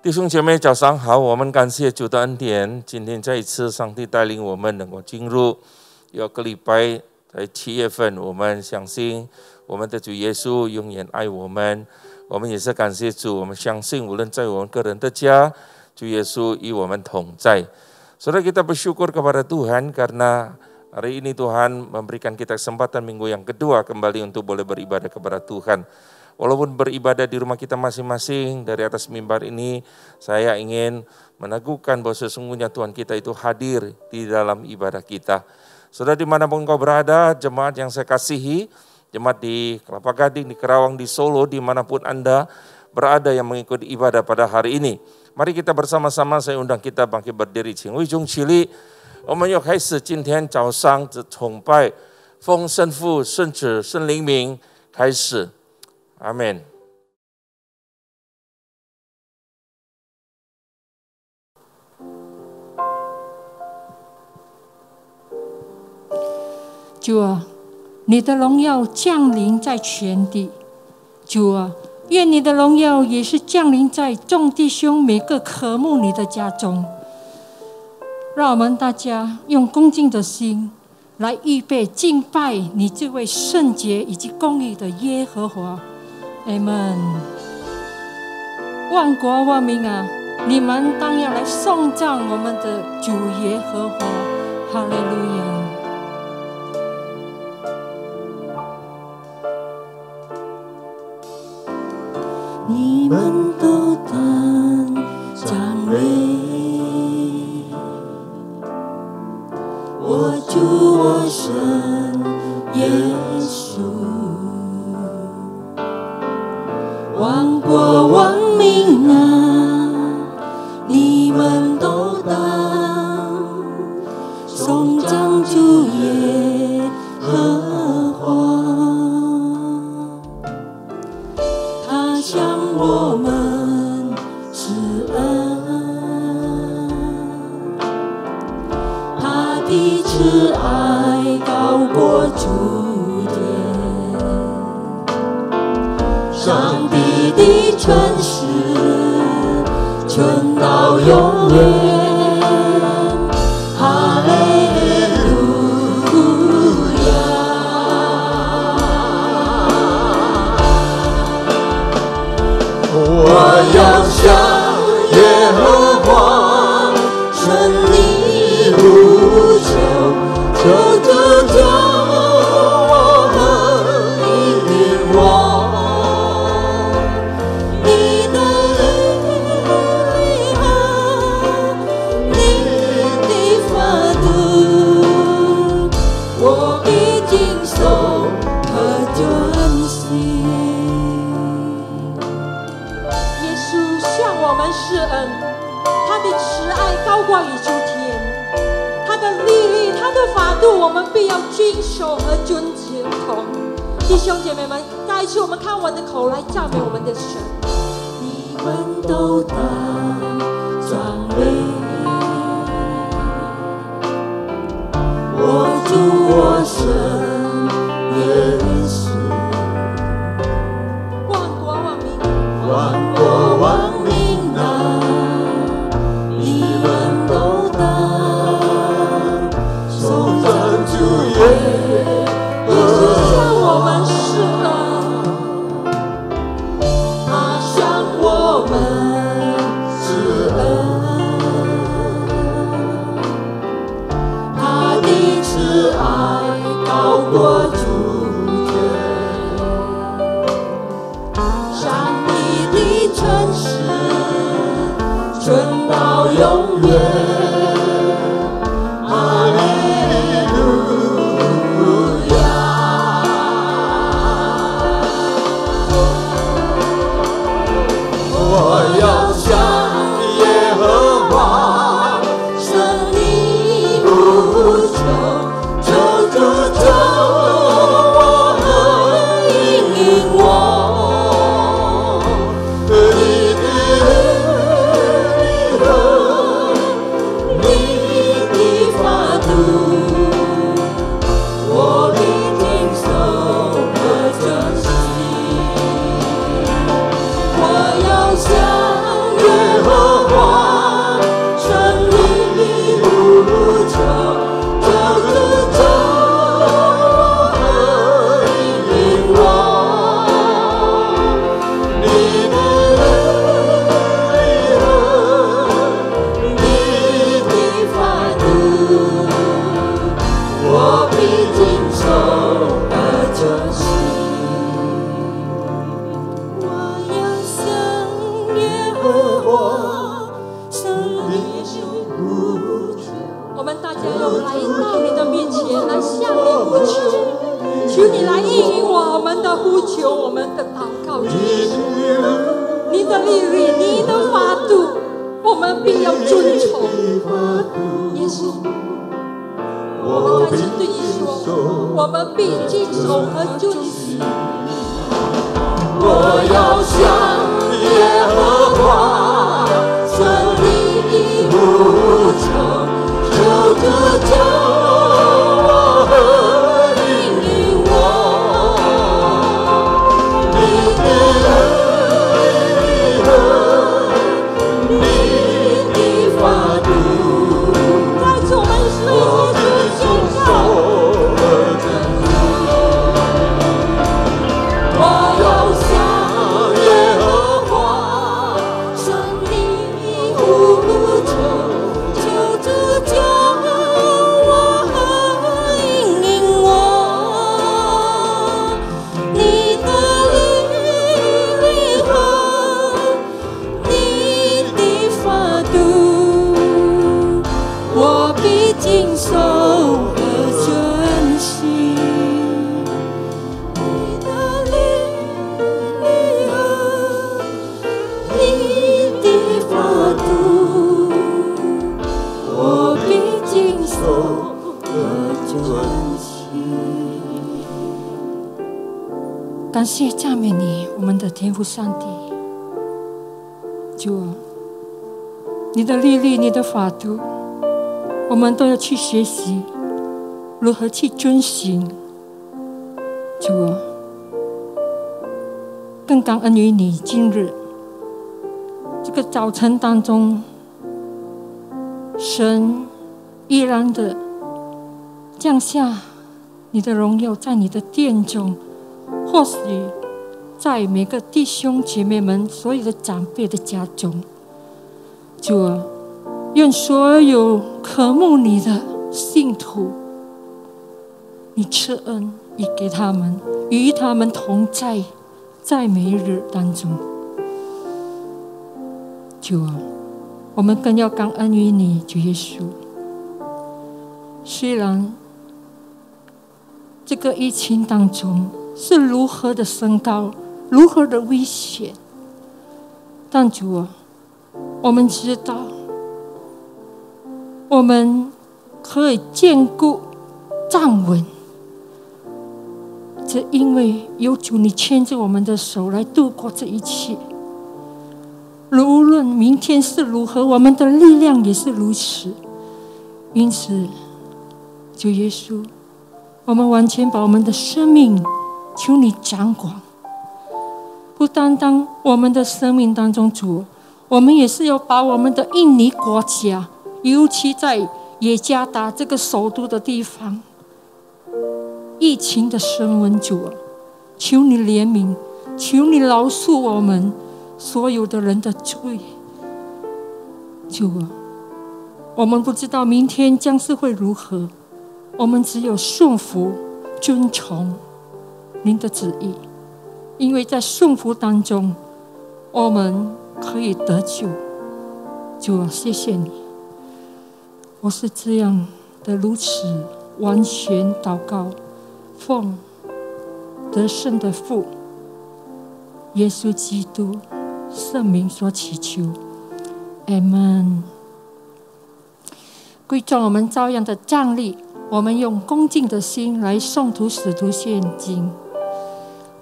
弟兄姐妹，早上好！我们感谢主的恩典，今天再一次，上帝带领我们能够进入一个礼拜，在7月份，我们相信我们的主耶稣永远爱我们。我们也是感谢主，我们相信无论在我们个人的家，主耶稣与我们同在。Saudara, kita bersyukur kepada Tuhan karena hari ini Tuhan memberikan kita kesempatan minggu yang kedua kembali untuk boleh beribadah kepada Tuhan. Walaupun beribadah di rumah kita masing-masing, dari atas mimbar ini saya ingin meneguhkan bahwa sesungguhnya Tuhan kita itu hadir di dalam ibadah kita. Saudara, dimanapun kau berada, jemaat yang saya kasihi, jemaat di Kelapa Gading, di Kerawang, di Solo, dimanapun Anda berada yang mengikuti ibadah pada hari ini. Mari kita bersama-sama, saya undang kita bangkit berdiri. 请为众起立，我们要开始今天早上的崇拜，奉圣父、圣子、圣灵名开始。阿们。主啊，你的荣耀降临在全地。主啊，愿你的荣耀也是降临在众弟兄每个渴慕你的家中。让我们大家用恭敬的心来预备敬拜你这位圣洁以及公义的耶和华。阿们。万国万民啊，你们当要来颂赞我们的主耶和华。哈利路亚。你们都当赞美我主我神耶稣，万国万民啊，你们都当颂赞主耶和华。他向我们施恩，他的慈爱高过诸天，上帝的诚实存到永远。哈利路亚。我要向耶和华顺利呼求，求主救我和引我。你的灵和你的法度，我已经守和遵行。耶稣向我们施恩，他的慈爱高过于诸天，他的律例、他的法度，我们必要遵守和遵从。弟兄姐妹们，再一次我们看我们的口来赞美我们的神。你们都当赞美我主我神耶稣。万国万民，万国万民啊，你们都当颂赞主耶和华。向我们施恩，他向我们施恩，他的慈爱高过诸天，上帝的诚实存到永远。哈利路亚。我要向耶和华顺利呼求，求主救我和引我。你的灵和来到你的面前，来向你呼求，求你来应允我们的呼求，我们的祷告。你的律例，你的法度，我们必要遵从。耶稣，我们在这对你说，我们必谨守和遵行。我要向耶和华胜利无穷，求主救我和引领我，你的恩和你的法度，在主我们随时宣告。感谢赞美你，我们的天父上帝。主啊，你的律例，你的法度，我们都要去学习如何去遵行。主啊，更感恩于你今日这个早晨当中，神依然的降下你的荣耀在你的殿中，或许在每个弟兄姐妹们所有的长辈的家中。主啊，愿所有渴慕你的信徒，你赐恩以给他们，与他们同在，在每日当中。主啊，我们更要感恩于你，主耶稣。虽然这个疫情当中是如何的升高，如何的危险，但主啊，我们知道我们可以坚固站稳，这因为有主你牵着我们的手来度过这一切。无论明天是如何，我们的力量也是如此。因此主耶稣，我们完全把我们的生命求你掌管，不单单我们的生命当中，主，我们也是要把我们的印尼国家，尤其在耶加达这个首都的地方，疫情的升温，主，求你怜悯，求你饶恕我们所有的人的罪。主，我们不知道明天将是会如何，我们只有顺服遵从您的旨意，因为在顺服当中我们可以得救。主啊，谢谢你，我是这样的如此完全祷告，奉得胜的父耶稣基督圣名所祈求，阿们。贵重，我们照样的站立，我们用恭敬的心来诵读使徒信经。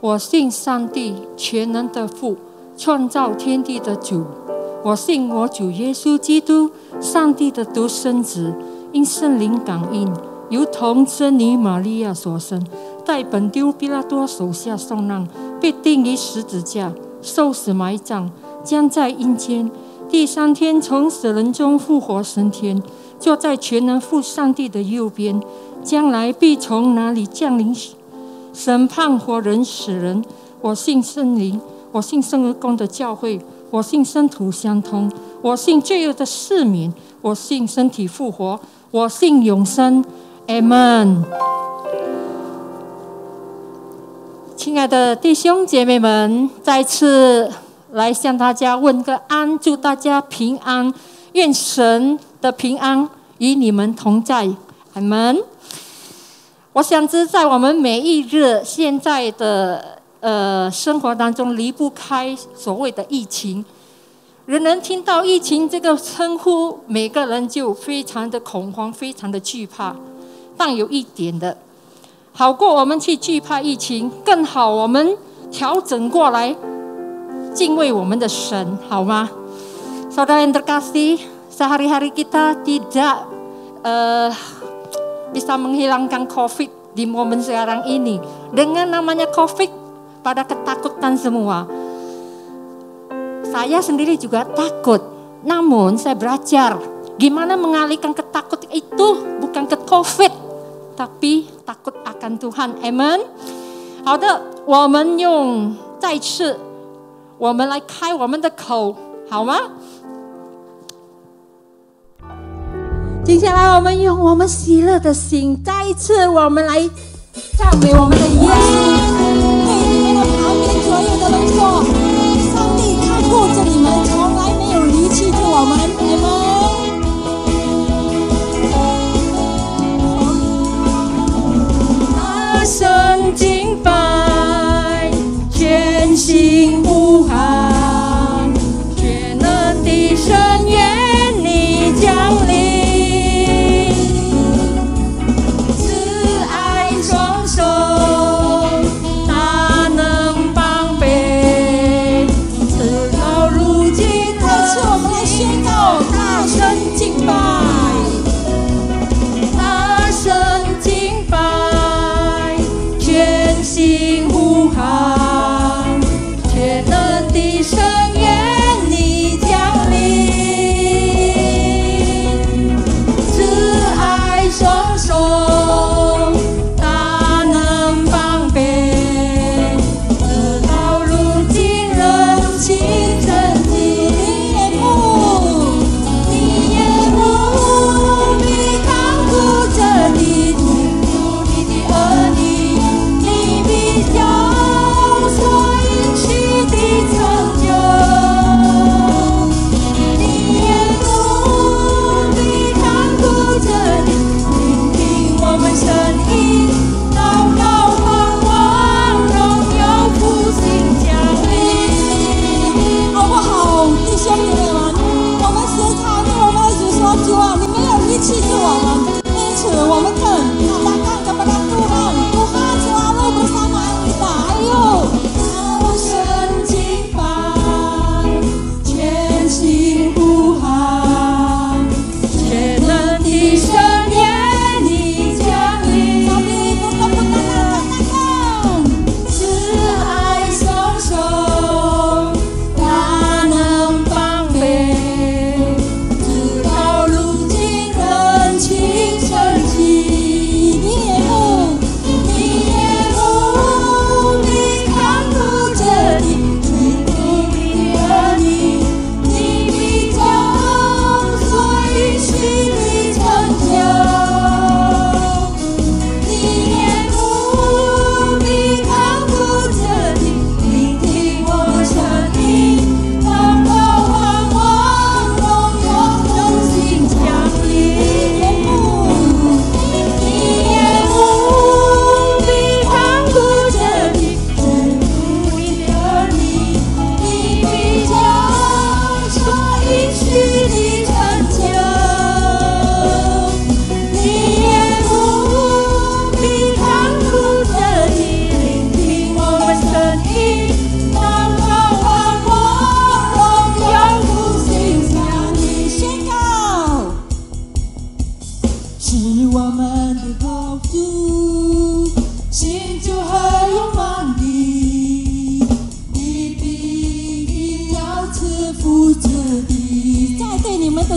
我信上帝全能的父，创造天地的主。我信我主耶稣基督，上帝的独生子，因圣灵感应，由童真女玛利亚所生，在本丢比拉多手下受难，被钉于十字架，受死埋葬，将在阴间，第三天从死人中复活升天，坐在全能父上帝的右边，将来必从哪里降临审判活人死人。我信圣灵，我信圣而公的教会，我信圣徒相通，我信罪恶的赦免，我信身体复活，我信永生。阿们。亲爱的弟兄姐妹们，再次来向大家问个安，祝大家平安，愿神的平安与你们同在。阿们。我想知在我们每一日现在的生活当中，离不开所谓的疫情。人人听到疫情这个称呼，每个人就非常的恐慌，非常的惧怕。但有一点的，好过我们去惧怕疫情，更好我们调整过来，敬畏我们的神，好吗？ Saudara yang terkasih, sehari-hari kita tidak bisa menghilangkan COVID di momen sekarang ini. Dengan namanya COVID, pada ketakutan semua. Saya sendiri juga takut, namun saya belajar gimana mengalihkan ketakutan itu bukan ke COVID, tapi takut akan Tuhan. Amen. 好的，我们用再次，我们来开我们的口，好吗？接下来，我们用我们喜乐的心，再一次，我们来赞美我们的耶稣。对你们的旁边左右的人说：“上帝看顾着你们，从来没有离弃过我们。”大声敬拜，全心呼喊，全能的神愿你降临。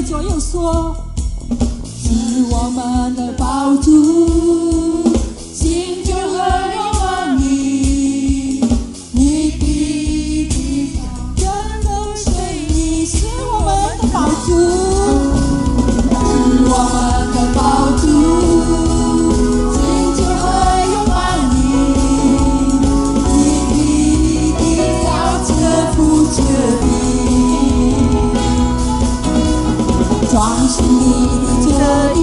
左右说，是我们的宝珠，心就和永望你，你必地上真跟随你，是我们的宝珠，是我们的宝珠，心就和永望你，你必地上这不彻底。 装饰你的这一，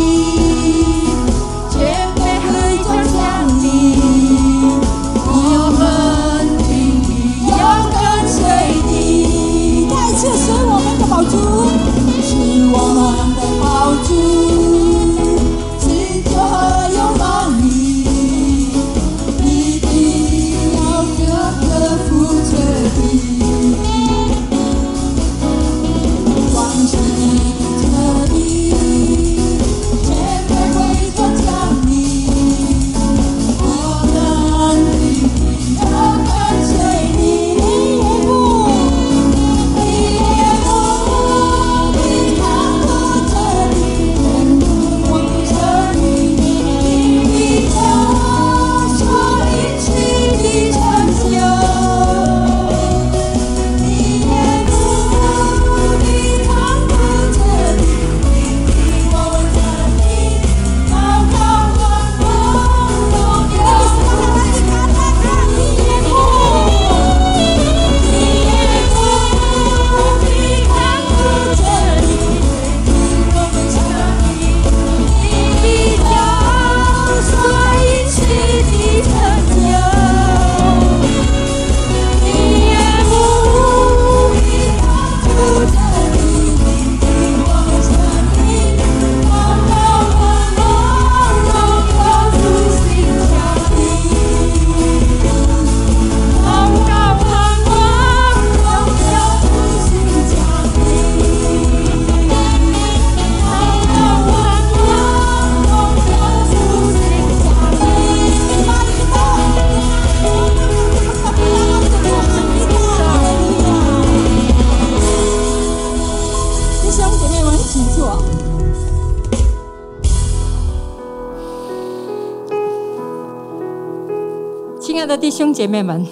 爱的弟兄姐妹们，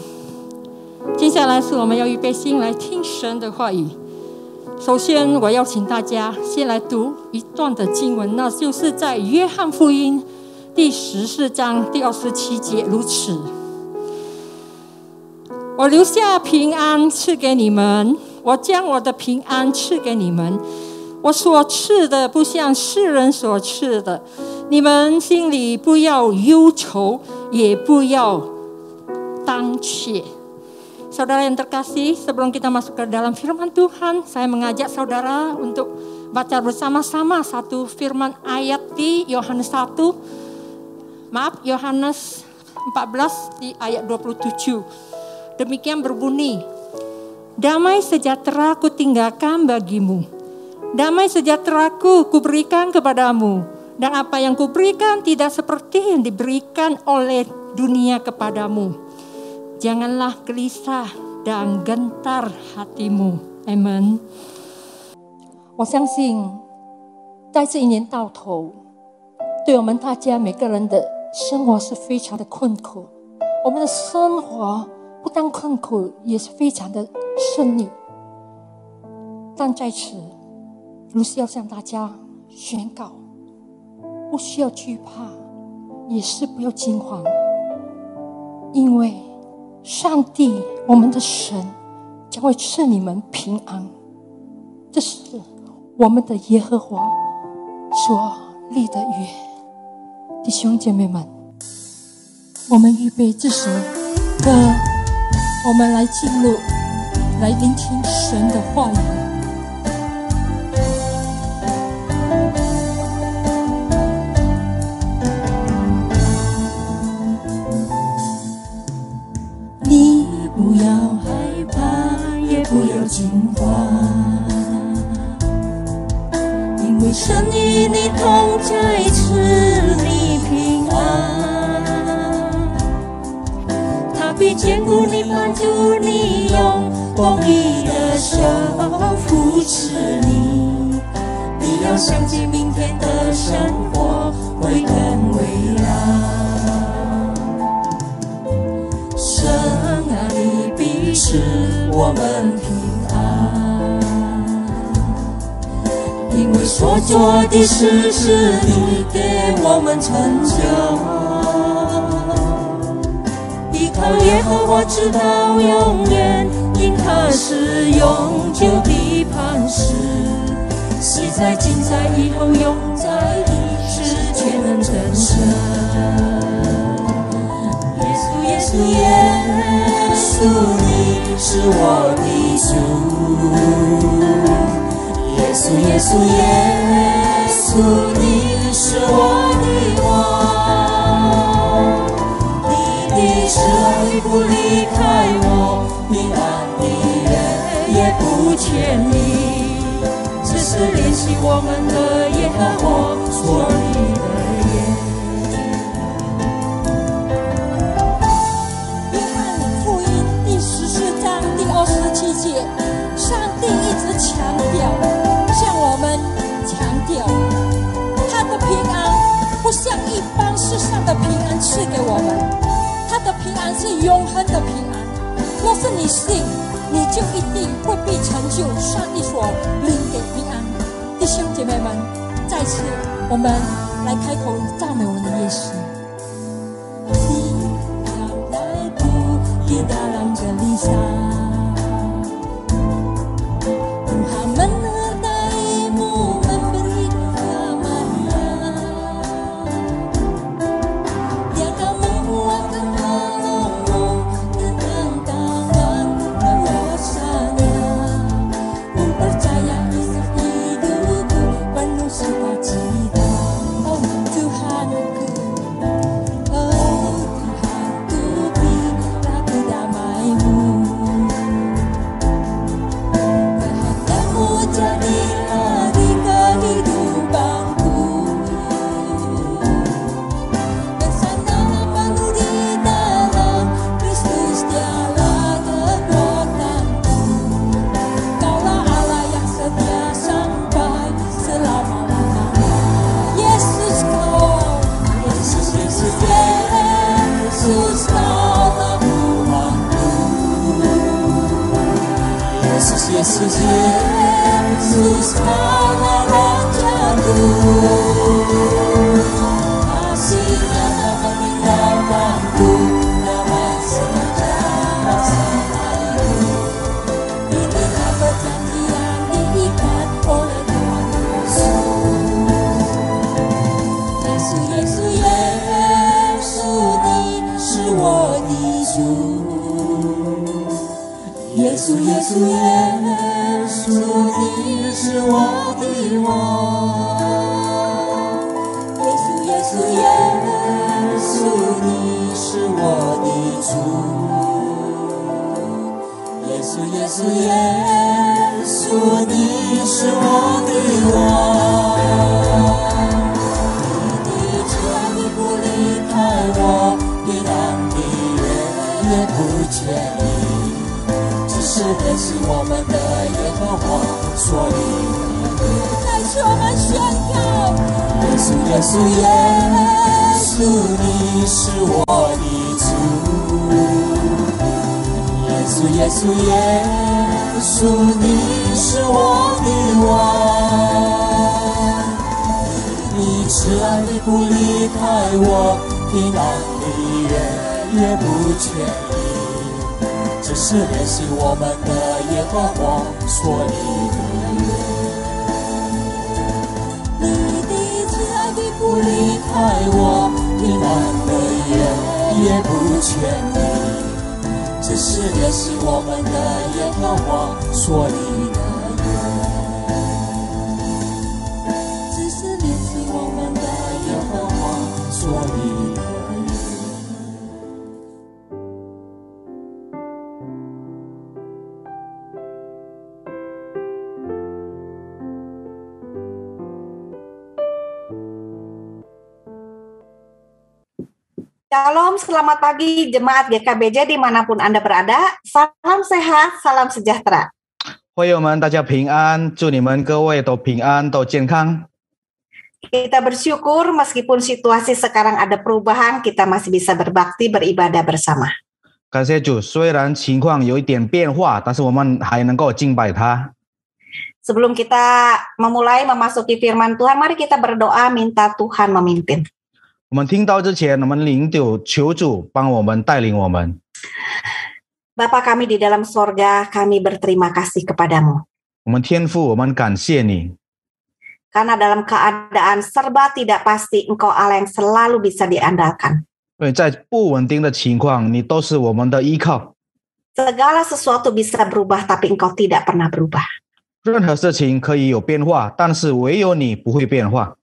接下来是我们要预备心来听神的话语。首先，我邀请大家先来读一段的经文，那就是在约翰福音第14章第27节，如此：我留下平安赐给你们，我将我的平安赐给你们。我所赐的不像世人所赐的，你们心里不要忧愁，也不要胆怯。Saudara yang terkasih, sebelum kita masuk ke dalam firman Tuhan, saya mengajak saudara untuk baca bersama-sama satu firman ayat di Yohanes 14 di ayat 27. Demikian berbunyi, damai sejahtera ku tinggalkan bagimu, damai sejahtera-Ku kuberikan kepadamu, dan apa yang kuberikan tidak seperti yang diberikan oleh dunia kepadamu. Janganlah gelisah dan gentar hatimu. Amen。 我相信，在这一年到头，对我们大家每个人的生活是非常的困苦。我们的生活不但困苦，也是非常的顺利。但在此，如是要向大家宣告，不需要惧怕，也是不要惊慌，因为上帝，我们的神将会赐你们平安。这是我们的耶和华所立的约。弟兄姐妹们，我们预备这首歌，我们来进入，来聆听神的话语。不要害怕，也不要惊慌，因为神与你同在，赐你平安。他必坚固你，帮助你，用公义的手扶持你。你要相信明天的生活会更蔚蓝。神啊，你必使我们平安，因为所做的事是你给我们成就。依靠耶和华直到永远，因他是永久的磐石，昔在今在以后永在的是全能真神。耶稣，耶稣，你是我的主。耶稣，耶稣，耶稣，你是我的王。你的慈爱不离开我，你安的人也不牵离。这是联系我们的耶和华所立的约。27节，上帝一直强调，向我们强调，他的平安不像一般世上的平安赐给我们，他的平安是永恒的平安。若是你信，你就一定会被成就上帝所领给平安。弟兄姐妹们，在此我们来开口赞美我们的耶稣。di dalam gelisah, Tuhan menyertai-mu, memberi keamanan. Dia akan menguatkan tolong-mu dengan tangan kuasanya. Mempercayai hidupku penuh sukacita. Oh Tuhanku, oh Tuhanku, berilah damai-Mu. Yesus karena Rajaku, kasih-Nya tak meninggalkanku, damai sejahtera selalu. Inilah perjanjian diikat oleh Tuhan Yesus. Yesus,你是我的主。耶稣，耶稣，耶稣，你是我的王。耶稣，耶稣，耶稣，你是我的主。耶稣，耶稣，耶稣，你是我的王。你的慈爱你不离开我，你让你也不缺你。是的是我们的耶和华，所以在此我们宣告：耶稣，耶稣，耶稣，你是我的主。耶稣，耶稣，耶稣，你是我的王。你慈爱你不离开我，平安你也不缺你。这是联系我们的耶和华所立的约。你的慈爱你不离开我，平安的也不缺你。这是联系我们的耶和华所立的约。这是联系我们的耶和华所立的约。Shalom, selamat pagi Jemaat GKBJ dimanapun Anda berada. Salam sehat, salam sejahtera. 会友们，大家平安，祝你们各位都平安，都健康。Kita bersyukur meskipun situasi sekarang ada perubahan, kita masih bisa berbakti, beribadah bersama. 感谢主，虽然情况有一点变化，但是我们还能够敬拜他。Sebelum kita memulai memasuki firman Tuhan, mari kita berdoa minta Tuhan memimpin. 我们听到之前，我们领导求主帮我们带领我们。Bapa kami di dalam sorga, kami berterima kasih kepadamu. 我们天父，我们感谢你。Karena dalam keadaan serba tidak pasti, Engkau Allah yang selalu bisa diandalkan. 因为在不稳定的情况，你都是我们的依靠。Segala sesuatu bisa berubah, tapi Engkau tidak pernah berubah. 任何事情可以有变化，但是唯有你不会变化。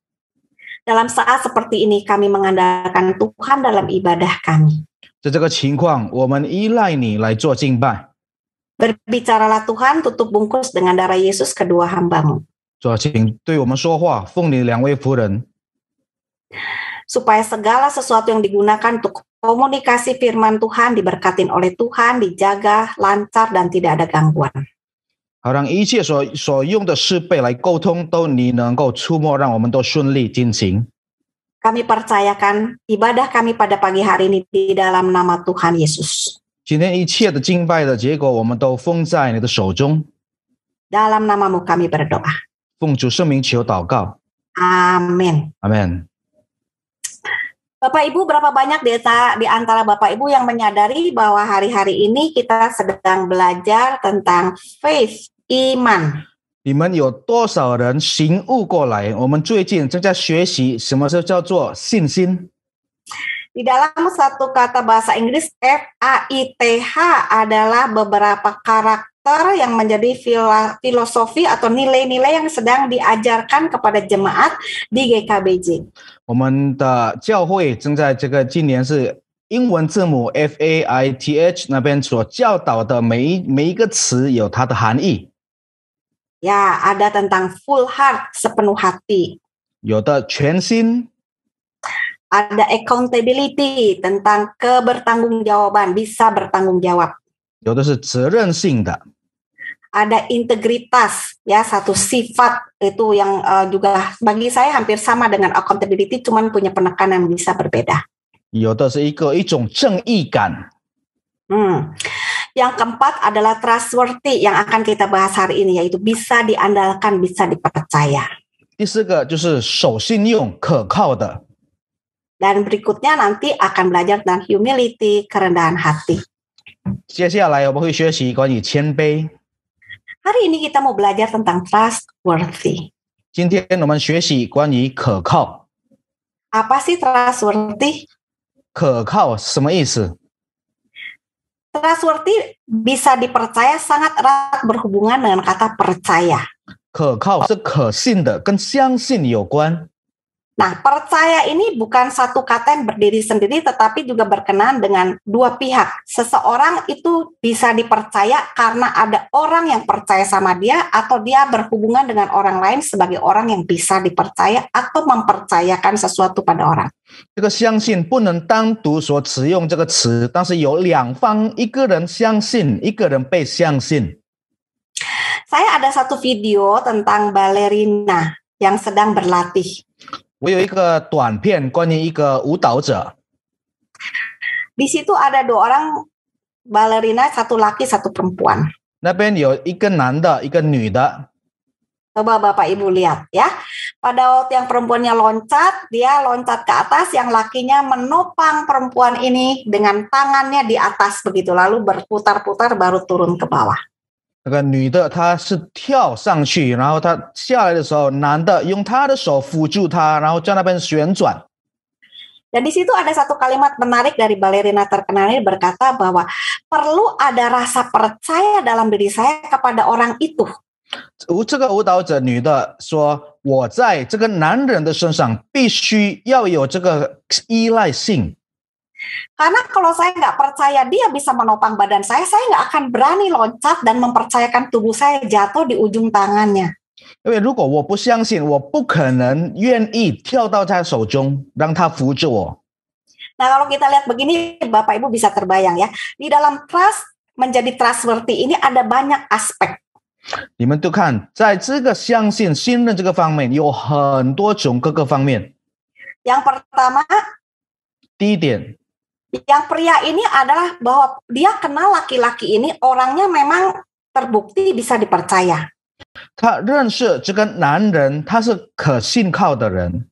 Dalam saat seperti ini kami mengandalkan Tuhan dalam ibadah kami. 在这个情况，我们依赖你来做敬拜。Berbicaralah Tuhan, tutup bungkus dengan darah Yesus kedua hamba-Mu. 主啊，请对我们说话，奉你两位夫人， Supaya segala sesuatu yang digunakan untuk komunikasi firman Tuhan diberkatin oleh Tuhan, dijaga, lancar, dan tidak ada gangguan. 好让一切所用的设备来沟通，都你能够触摸，让我们都顺利进行。 Kami percayakan ibadah kami pada pagi hari ini di dalam nama Tuhan Yesus. 今天一切的敬拜的结果，我们都封在你的手中。 Dalam nama-Mu kami berdoa. 奉主圣名求祷告， Amin. 阿门。 Bapak Ibu, berapa banyak di antara Bapak Ibu yang menyadari bahwa hari-hari ini kita sedang belajar tentang faith, iman. 你们有多少人醒悟过来？我们最近正在学习什么叫做信心。 Di dalam satu kata bahasa Inggris, FAITH adalah beberapa karakter yang menjadi filosofi atau nilai-nilai yang sedang diajarkan kepada jemaat di GKBJ. 我们的教会正在今年是英文字母 FAITH 那边所教导的每一个词有它的含义。 Ya, ada tentang full heart, sepenuh hati. 有的全心， Ada accountability, tentang kebertanggungjawaban, bisa bertanggung jawab. 有的是责任性的， Ada integritas, ya, satu sifat itu yang juga bagi saya hampir sama dengan accountability, cuman punya penekanan bisa berbeda. 有的是一种正义感。Yang keempat adalah trustworthy yang akan kita bahas hari ini, yaitu bisa diandalkan, bisa dipercaya. 第四个就是守信用、可靠的。 Dan berikutnya nanti akan belajar tentang humility, kerendahan hati. 接下来我们会学习关于谦卑。 Hari ini kita mau belajar tentang trustworthy. 今天我们学习关于可靠。 Apa sih trustworthy? 可靠什么意思？ Trustworthy bisa dipercaya sangat erat berhubungan dengan kata percaya. 可靠是可信的，跟相信有关。 Nah, percaya ini bukan satu kata yang berdiri sendiri, tetapi juga berkenaan dengan dua pihak. Seseorang itu bisa dipercaya karena ada orang yang percaya sama dia, atau dia berhubungan dengan orang lain sebagai orang yang bisa dipercaya atau mempercayakan sesuatu pada orang. 这个相信不能单独所使用这个词，但是有两方，一个人相信，一个人被相信。 Saya ada satu video tentang balerina yang sedang berlatih. 我有一个短片关于一个舞蹈者， Di situ ada dua orang balerina, satu laki, satu perempuan. 那边有一个男的，一个女的。 Coba Bapak Ibu lihat ya. Pada waktu yang perempuannya loncat, dia loncat ke atas, yang lakinya menopang perempuan ini dengan tangannya di atas begitu, lalu berputar-putar baru turun ke bawah. 那个女的她是跳上去，然后她下来的时候，男的用他的手扶住她，然后在那边旋转。 Dan di situ ada satu kalimat menarik dari balerina terkenal ini, berkata bahwa perlu ada rasa percaya dalam diri saya kepada orang itu. 这个舞蹈者女的说：“我在这个男人的身上必须要有这个依赖性。 Karena kalau saya nggak percaya dia bisa menopang badan saya nggak akan berani loncat dan mempercayakan tubuh saya jatuh di ujung tangannya. 因为如果我不相信，我不可能愿意跳到他手中，让他扶着我。 Nah, kalau kita lihat begini, Bapak Ibu bisa terbayang ya. Di dalam trust, menjadi trustworthy ini ada banyak aspek. 你们都看，在这个相信、信任这个方面，有很多种各个方面。 Yang pertama, 第一点， yang pria ini adalah bahwa dia kenal laki-laki ini orangnya memang terbukti bisa dipercaya. 他认识这个男人，他是可信靠的人，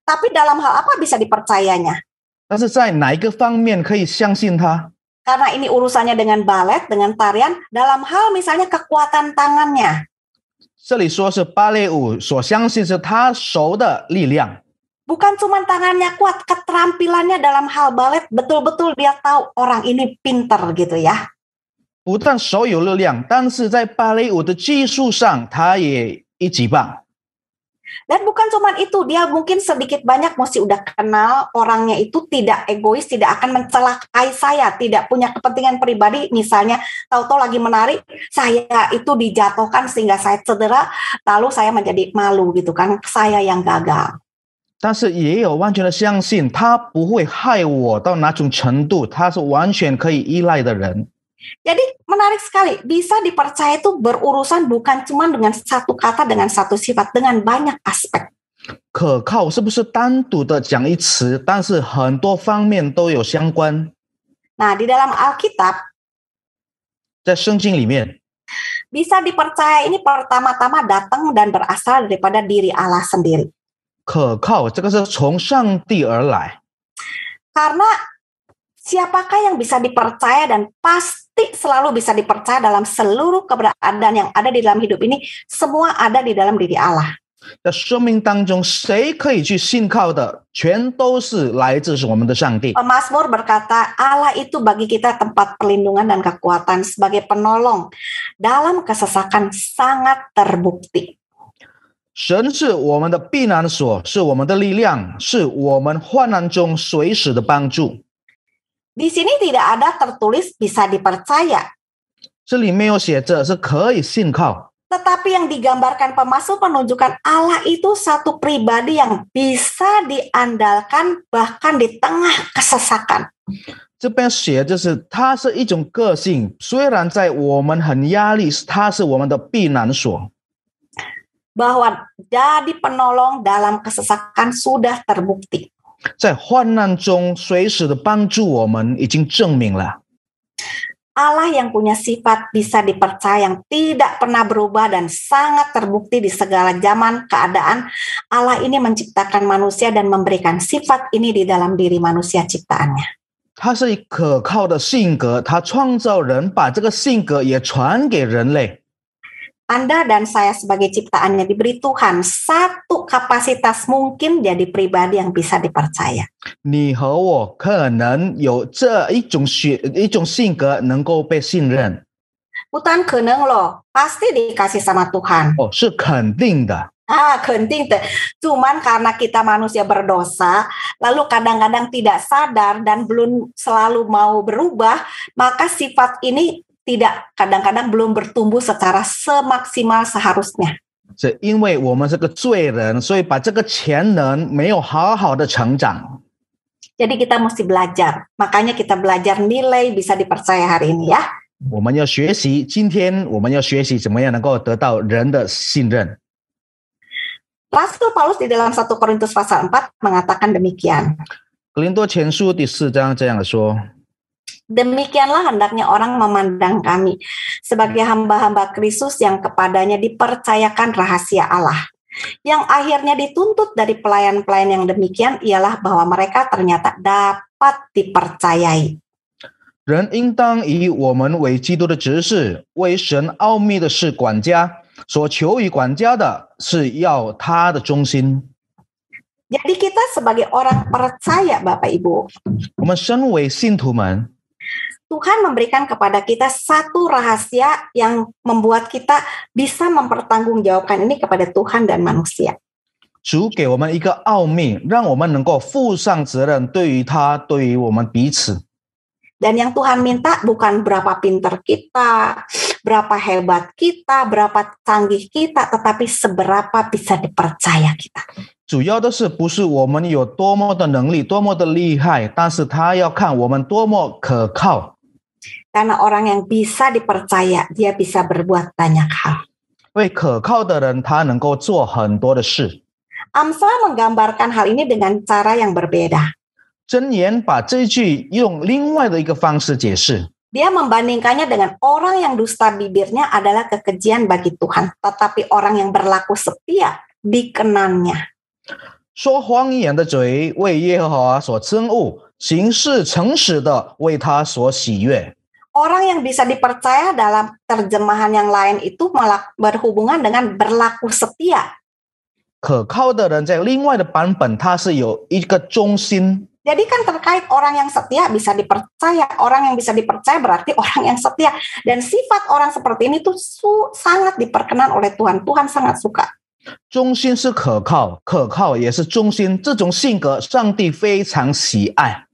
Tapi dalam hal apa bisa dipercayanya? 但是在哪一个方面可以相信他？ Karena ini urusannya dengan balet, dengan tarian, dalam hal misalnya kekuatan tangannya. 这里说是芭蕾舞，所相信是他手的力量。 Bukan cuma tangannya kuat, keterampilannya dalam hal balet, betul-betul dia tahu orang ini pinter gitu ya. 不但手有力量，但是在芭蕾舞的技术上，他也一级棒。 Dan bukan cuma itu, dia mungkin sedikit banyak mesti udah kenal orangnya itu tidak egois, tidak akan mencelakai saya, tidak punya kepentingan pribadi, misalnya tahu-tahu lagi menari, saya itu dijatuhkan sehingga saya cedera, lalu saya menjadi malu gitu kan, saya yang gagal. 但是也有完全的相信，他不会害我到哪种程度，他是完全可以依赖的人。 Jadi menarik sekali, bisa dipercaya itu berurusan bukan cuma dengan satu kata, dengan satu sifat, dengan banyak aspek. 可靠是不是单独的讲一词，但是很多方面都有相关。 Nah, di dalam Alkitab, 在圣经里面， bisa dipercaya ini pertama-tama datang dan berasal daripada diri Allah sendiri. 可靠这个是从上帝而来。 Karena siapakah yang bisa dipercaya dan pasti selalu bisa dipercaya dalam seluruh keberadaan yang ada di dalam hidup ini, semua ada di dalam diri Allah. 在生命当中，谁可以去信靠的，全都是来自我们的上帝。 Pemazmur berkata, Allah itu bagi kita tempat perlindungan dan kekuatan sebagai penolong dalam kesesakan sangat terbukti. 神是我们的避难所，是我们的力量，是我们患难中随时的帮助。 Di sini tidak ada tertulis bisa dipercaya, 这里没有写着是可以信靠， tetapi yang digambarkan pemazmur menunjukkan Allah itu satu pribadi yang bisa diandalkan bahkan di tengah kesesakan. 这边写就是它是一种个性，虽然在我们很压力，它是我们的避难所。 Bahwa jadi penolong dalam kesesakan sudah terbukti. 在患难中随时的帮助我们已经证明了。Allah yang punya sifat bisa dipercaya, yang tidak pernah berubah dan sangat terbukti di segala zaman keadaan. Allah ini menciptakan manusia dan memberikan sifat ini di dalam diri manusia ciptaannya. 他是可靠的性格，他创造人，把这个性格也传给人类。 Anda dan saya sebagai ciptaannya diberi Tuhan satu kapasitas mungkin jadi pribadi yang bisa dipercaya. 你和我可能有这一种性格能够被信任， Bukan keneng loh, pasti dikasih sama Tuhan. 哦，是肯定的。 Kenting deh. Cuman karena kita manusia berdosa, lalu kadang-kadang tidak sadar dan belum selalu mau berubah, maka sifat ini tidak kadang-kadang belum bertumbuh secara semaksimal seharusnya. 是因为我们是个罪人，所以把这个潜能没有好好的成长。 Jadi kita mesti belajar. Makanya kita belajar nilai bisa dipercaya hari ini ya. 我们要学习，今天我们要学习怎么样能够得到人的信任。 Rasul Paulus di dalam 1 Korintus pasal 4 mengatakan demikian. 格林多前书第4章这样的说。 Demikianlah hendaknya orang memandang kami sebagai hamba-hamba Kristus yang kepadanya dipercayakan rahasia Allah. Yang akhirnya dituntut dari pelayan-pelayan yang demikian ialah bahwa mereka ternyata dapat dipercayai. 人应当以我们为基督的执事，为神奥秘的事管家，所求于管家的是要他的忠心。 Jadi kita sebagai orang percaya Bapak Ibu, 我们身为信徒们， Tuhan memberikan kepada kita satu rahasia yang membuat kita bisa mempertanggungjawabkan ini kepada Tuhan dan manusia. 主给我们一个奥秘，让我们能够负上责任，对于他，对于我们彼此。 Dan yang Tuhan minta bukan berapa pinter kita, berapa hebat kita, berapa canggih kita, tetapi seberapa bisa dipercaya kita. 主要的是不是我们有多么的能力，多么的厉害，但是他要看我们多么可靠。 Karena orang yang bisa dipercaya, dia bisa berbuat banyak hal. 因为可靠的人，他能够做很多的事。 Amsal menggambarkan hal ini dengan cara yang berbeda. 箴言把这句用另外的一个方式解释。 Dia membandingkannya dengan orang yang dusta bibirnya adalah kekejian bagi Tuhan, tetapi orang yang berlaku setia dikenannya. 说谎言的嘴为耶和华所憎恶，行事诚实的为他所喜悦。 Orang yang bisa dipercaya dalam terjemahan yang lain itu berhubungan dengan berlaku setia. 可靠的人在另外的版本，他是有一个忠心。 Jadi kan terkait orang yang setia bisa dipercaya, orang yang bisa dipercaya berarti orang yang setia. Dan sifat orang seperti ini tuh sangat diperkenan oleh Tuhan. Tuhan sangat suka. 忠心是可靠，可靠也是忠心，这种性格上帝非常喜爱。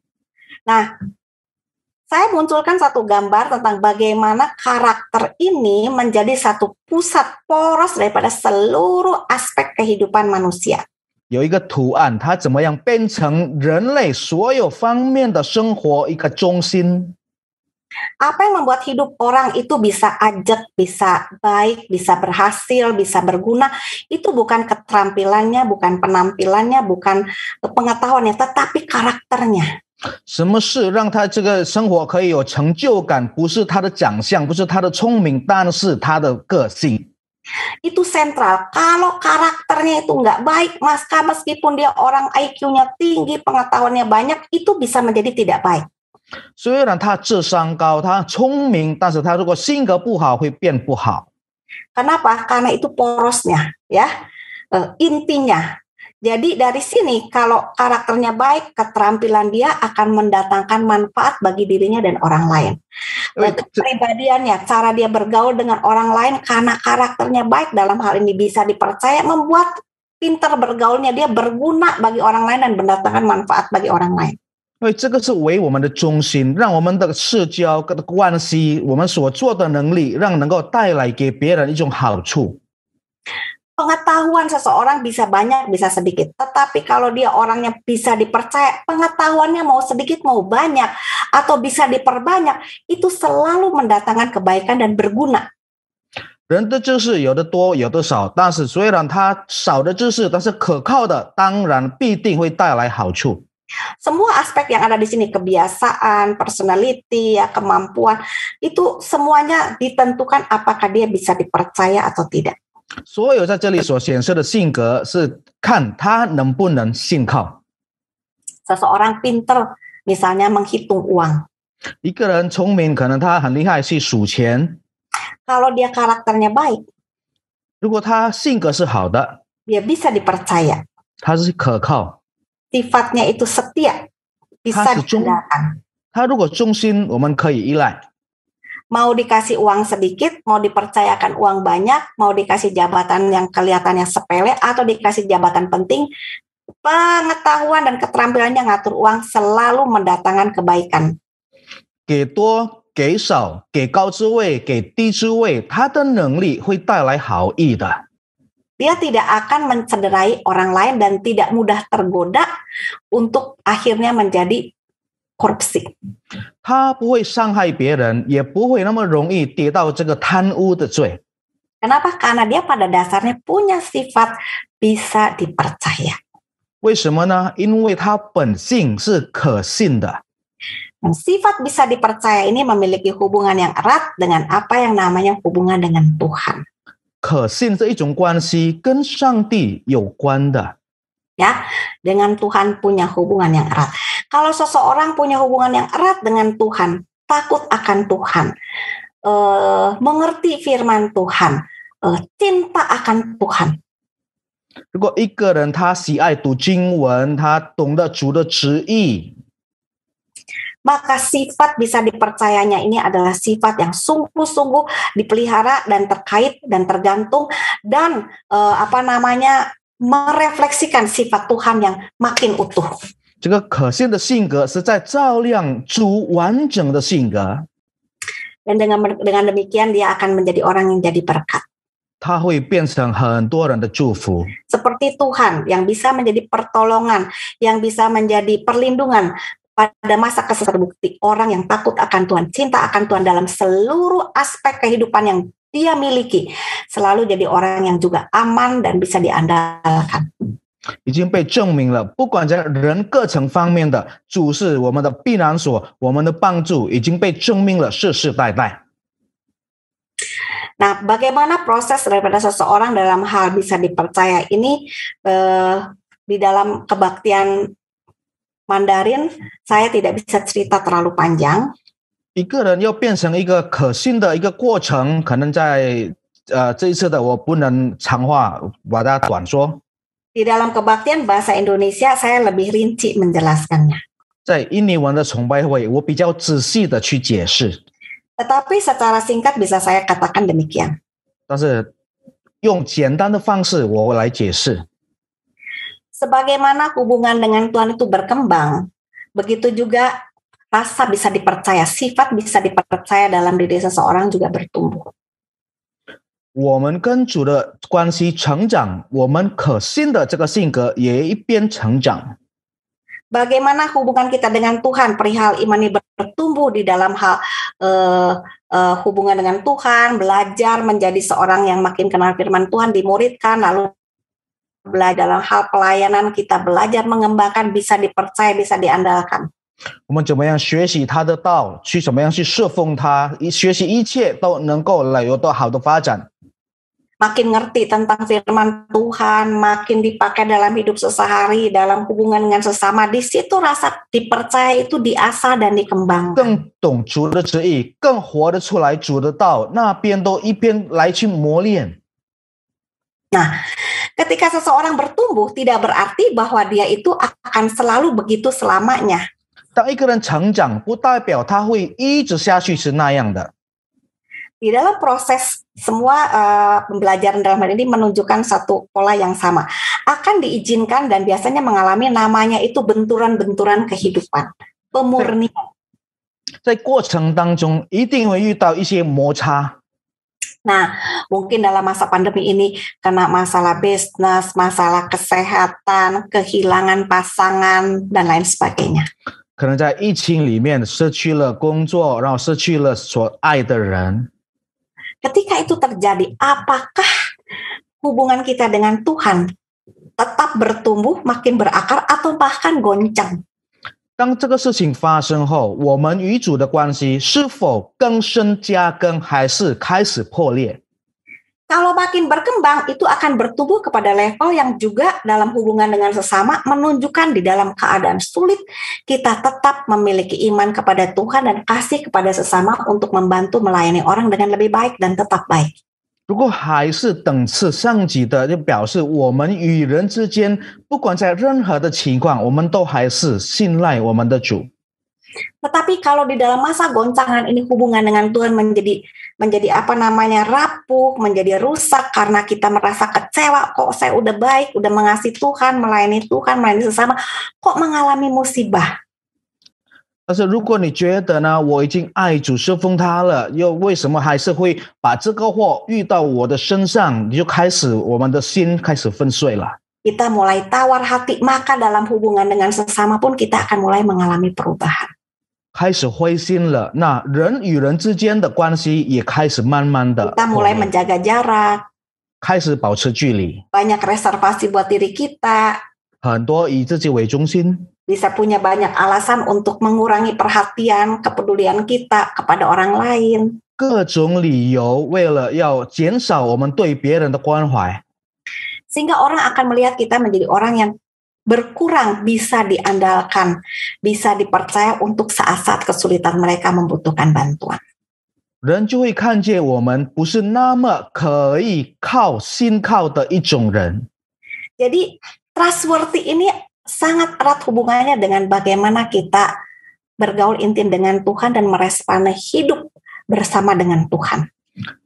Nah, saya munculkan satu gambar tentang bagaimana karakter ini menjadi satu pusat poros daripada seluruh aspek kehidupan manusia. 有一个图案，它怎么样变成人类所有方面的生活一个中心？ Apa yang membuat hidup orang itu bisa ajak, bisa baik, bisa berhasil, bisa berguna, itu bukan keterampilannya, bukan penampilannya, bukan pengetahuannya, tetapi karakternya. 什么事让他这个生活可以有成就感？不是他的长相，不是他的聪明，但是他的个性。 Itu sentral. Kalau karakternya itu nggak baik, meskipun dia orang IQ-nya tinggi, pengetahuannya banyak, itu bisa menjadi tidak baik. 虽然他智商高，他聪明，但是他如果性格不好，会变不好。 Kenapa? Karena itu porosnya, ya, intinya. Jadi dari sini kalau karakternya baik, keterampilan dia akan mendatangkan manfaat bagi dirinya dan orang lain. Kepribadiannya, cara dia bergaul dengan orang lain karena karakternya baik dalam hal ini bisa dipercaya, membuat pintar bergaulnya dia berguna bagi orang lain dan mendatangkan manfaat bagi orang lain. 因为这个是为我们的中心，让我们的社交的关系，我们所做的能力，让能够带来给别人一种好处。 Pengetahuan seseorang bisa banyak, bisa sedikit. Tetapi kalau dia orangnya bisa dipercaya, pengetahuannya mau sedikit, mau banyak, atau bisa diperbanyak, itu selalu mendatangkan kebaikan dan berguna. 人的知识有的多，有的少，但是虽然他少的知识，但是可靠的，当然必定会带来好处。 Kalau Semua aspek yang ada di sini, kebiasaan, personality, ya, kemampuan, itu semuanya ditentukan apakah dia bisa dipercaya atau tidak. 所有在这里所显示的性格是看他能不能信靠。 Seseorang pinter, misalnya menghitung uang. 一个人聪明，可能他很厉害去数钱。 Kalau dia karakternya baik, 如果他性格是好的， dia bisa dipercaya. 他是可靠。 Sifatnya itu setia, bisa diandalkan. 他如果忠心，我们可以依赖。 Mau dikasih uang sedikit, mau dipercayakan uang banyak, mau dikasih jabatan yang kelihatannya sepele atau dikasih jabatan penting, pengetahuan dan keterampilannya ngatur uang selalu mendatangkan kebaikan. 给多给少，给高职位，给低职位，他的能力会带来好意的。 Dia tidak akan mencederai orang lain dan tidak mudah tergoda untuk akhirnya menjadi korupsi. 他不会伤害别人，也不会那么容易跌到这个贪污的罪。 Kenapa? Karena dia pada dasarnya punya sifat bisa dipercaya. 为什么呢？因为他本性是可信的。 Dan sifat bisa dipercaya ini memiliki hubungan yang erat dengan apa yang namanya hubungan dengan Tuhan. 可信这一种关系跟上帝有关的。 Ya, dengan Tuhan punya hubungan yang erat. Kalau seseorang punya hubungan yang erat dengan Tuhan, takut akan Tuhan, mengerti firman Tuhan, cinta akan Tuhan. 如果一个人他喜爱读经文，他懂得主的旨意， Maka sifat bisa dipercayanya ini adalah sifat yang sungguh-sungguh dipelihara dan terkait dan tergantung dan merefleksikan sifat Tuhan yang makin utuh. 这个可信的性格是在照亮主完整的性格。 Dan dengan demikian dia akan menjadi orang yang jadi berkat. 他会变成很多人的祝福。 Seperti Tuhan yang bisa menjadi pertolongan, yang bisa menjadi perlindungan pada masa kesusahan. Terbukti orang yang takut akan Tuhan, cinta akan Tuhan dalam seluruh aspek kehidupan yang dia miliki, selalu jadi orang yang juga aman dan bisa diandalkan. 已经被证明了，不管在人各层方面的，主是我们的避难所，我们的帮助，已经被证明了世世代代。 Nah, bagaimana proses daripada seseorang dalam hal bisa dipercaya ini di dalam kebaktian Mandarin, saya tidak bisa cerita terlalu panjang. 一个人要变成一个可信的一个过程，可能在这一次的我不能长话，把它短说。 Di dalam kebaktian bahasa Indonesia, saya lebih rinci menjelaskannya. 在印尼文的崇拜会，我比较仔细的去解释。 Tetapi secara singkat bisa saya katakan demikian. 但是用简单的方式我来解释。 Sebagaimana hubungan dengan Tuhan itu berkembang, begitu juga rasa bisa dipercaya, sifat bisa dipercaya dalam diri seseorang juga bertumbuh. 我们跟主的关系成长，我们可信的这个性格也一边成长。 Bagaimana hubungan kita dengan Tuhan, perihal iman ini bertumbuh di dalam hal hubungan dengan Tuhan, belajar menjadi seorang yang makin kenal firman Tuhan, dimuridkan, lalu belajar dalam hal pelayanan, kita belajar mengembangkan, bisa dipercaya, bisa diandalkan. 我们怎么样学习他的道，去怎么样去侍奉他，学习一切都能够来有多好的发展。 Makin ngerti tentang firman Tuhan, makin dipakai dalam hidup sehari-hari, dalam hubungan dengan sesama, di situ rasa dipercaya itu diasah dan dikembangkan. 更懂主的旨意，更活得出来主的道，那边都一边来去磨练。 Nah, ketika seseorang bertumbuh, tidak berarti bahwa dia itu akan selalu begitu selamanya. 当一个人成长，不代表他会一直下去是那样的。 Di dalam proses semua pembelajaran dalam hal ini menunjukkan satu pola yang sama. Akan diizinkan dan biasanya mengalami namanya itu benturan-benturan kehidupan, pemurnian. 在过程当中，一定会遇到一些摩擦。 Nah, mungkin dalam masa pandemi ini kena masalah bisnis, masalah kesehatan, kehilangan pasangan, dan lain sebagainya. 可能在疫情里面失去了工作，然后失去了所爱的人。 Ketika itu terjadi, apakah hubungan kita dengan Tuhan tetap bertumbuh, makin berakar, atau bahkan goncang? 当这个事情发生后，我们与主的关系是否更深加根，还是开始破裂？ Kalau makin berkembang, itu akan bertumbuh kepada level yang juga dalam hubungan dengan sesama menunjukkan di dalam keadaan sulit, kita tetap memiliki iman kepada Tuhan dan kasih kepada sesama untuk membantu melayani orang dengan lebih baik dan tetap baik. 如果还是等次上级的，就表示我们与人之间，不管在任何的情况，我们都还是信赖我们的主。 Tetapi kalau di dalam masa goncangan ini hubungan dengan Tuhan menjadi rapuh, menjadi rusak karena kita merasa kecewa, kok saya udah baik, udah mengasihi Tuhan, melayani sesama, kok mengalami musibah. 但是如果你觉得呢，我已经爱主侍奉他了，又为什么还是会把这个祸遇到我的身上，你就开始我们的心开始粉碎了。 Kita mulai tawar hati, maka dalam hubungan dengan sesama pun kita akan mulai mengalami perubahan. 开始灰心了，那人与人之间的关系也开始慢慢的 Kita mulai menjaga jarak, 开始保持距离， banyak reservasi buat diri kita, 很多以自己为中心， bisa punya banyak alasan untuk mengurangi perhatian, kepedulian kita kepada orang lain. 各种理由为了要减少我们对别人的关怀， Sehingga orang akan melihat kita menjadi orang yang berkurang bisa diandalkan, bisa dipercaya untuk saat-saat kesulitan mereka membutuhkan bantuan. 人就会看见我们不是那么可以信靠的一种人。 Jadi trustworthy ini sangat erat hubungannya dengan bagaimana kita bergaul intim dengan Tuhan dan merespani hidup bersama dengan Tuhan.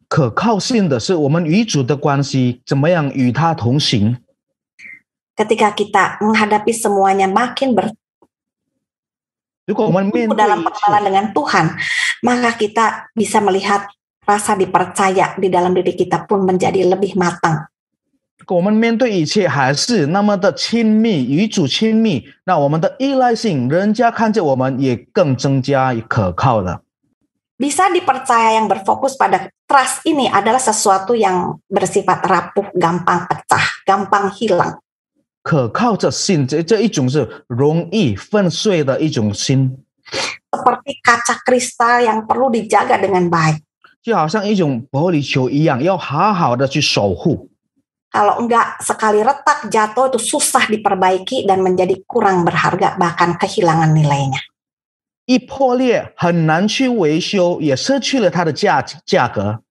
可靠性的是我们与主的关系怎么样与他同行。 Ketika kita menghadapi semuanya makin 如果我们面对 dalam pengenalan dengan Tuhan, maka kita bisa melihat rasa dipercaya di dalam diri kita pun menjadi lebih matang. 如果我们面对一切还是那么的亲密，与主亲密，那我们的依赖性，人家看见我们也更增加可靠了。 Bisa dipercaya yang berfokus pada trust ini adalah sesuatu yang bersifat rapuh, gampang pecah, gampang hilang. 可靠着心，这一种是容易粉碎的一种心， Seperti kaca kristal yang perlu dijaga dengan baik. 就好像一种玻璃球一样，要好好的去守护。 Kalau enggak, sekali retak jatuh itu susah diperbaiki dan menjadi kurang berharga, bahkan kehilangan nilainya. 一破裂很难去维修，也失去了它的价格。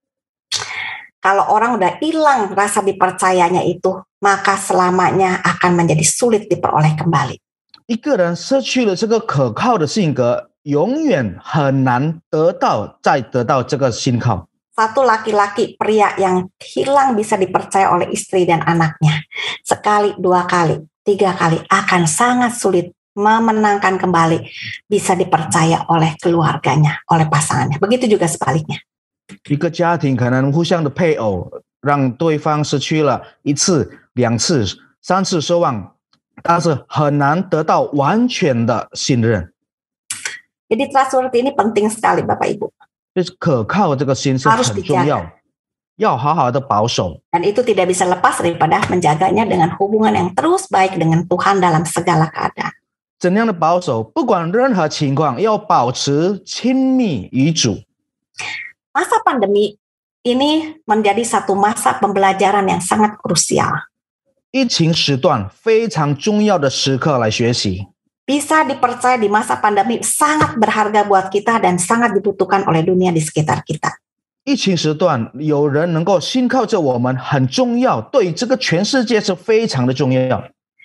Kalau orang udah hilang rasa dipercayanya itu, maka selamanya akan menjadi sulit diperoleh kembali. 一个人失去了这个可靠的性格，永远很难再得到这个信靠。 Satu laki-laki pria yang hilang bisa dipercaya oleh istri dan anaknya. Sekali, 2 kali, 3 kali akan sangat sulit memenangkan kembali bisa dipercaya oleh keluarganya, oleh pasangannya. Begitu juga sebaliknya. 一个家庭可能互相的配偶让对方失去了1次、2次、3次奢望，但是很难得到完全的信任。 Jadi trustworthy ini penting sekali Bapak Ibu. 就是可靠这个心是很重要，要好好的保守。 Dan itu tidak bisa lepas daripada menjaganya dengan hubungan yang terus baik dengan Tuhan dalam segala keadaan. 怎样的保守？不管任何情况，要保持亲密与主。 Masa pandemi ini menjadi satu masa pembelajaran yang sangat krusial. 疫情时段非常重要的时刻来学习。 Bisa dipercaya di masa pandemi sangat berharga buat kita dan sangat dibutuhkan oleh dunia di sekitar kita. 疫情时段有人能够信靠着我们很重要，对这个全世界是非常的重要。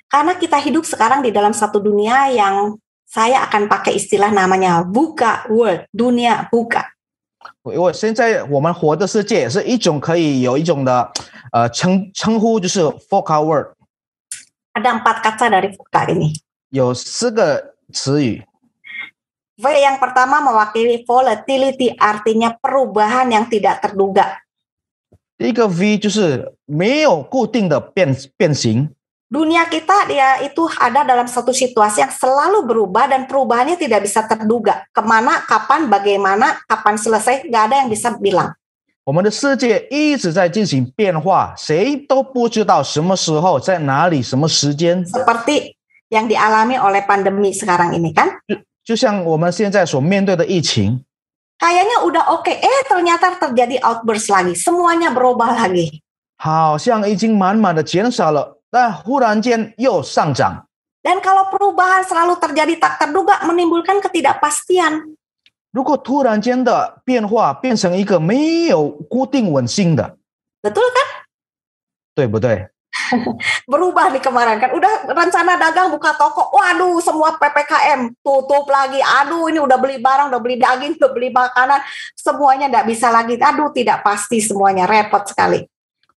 Karena kita hidup sekarang di dalam satu dunia yang saya akan pakai istilah namanya VUCA world, dunia VUCA. 因为现在我们活的世界也是一种可以有一种的称呼，就是 VUCA world。 Ada 4 kata dari VUCA ini. 有4个词语。 V yang pertama mewakili volatility, artinya perubahan yang tidak terduga. 第一个 V 就是没有固定的变形。 Dunia kita dia itu ada dalam satu situasi yang selalu berubah dan perubahannya tidak bisa terduga. Kemana, kapan, bagaimana, kapan selesai, nggak ada yang bisa bilang. 我们的世界一直在进行变化，谁都不知道什么时候、在哪里、什么时间。 Seperti yang dialami oleh pandemi sekarang ini kan. 就像我们现在所面对的疫情， Kayaknya udah oke, ternyata terjadi outburst lagi, semuanya berubah lagi. 好像已经慢慢的减少了，但忽然间又上涨。 Dan kalau perubahan selalu terjadi tak terduga menimbulkan ketidakpastian. 如果突然间的变化变成一个没有固定稳性的， Betul kan? 对不对？ Berubah nih kemarin kan, udah rencana dagang buka toko, waduh semua PPKM, tutup lagi, aduh ini udah beli barang, udah beli daging, udah beli makanan, semuanya tidak bisa lagi, aduh tidak pasti semuanya, repot sekali.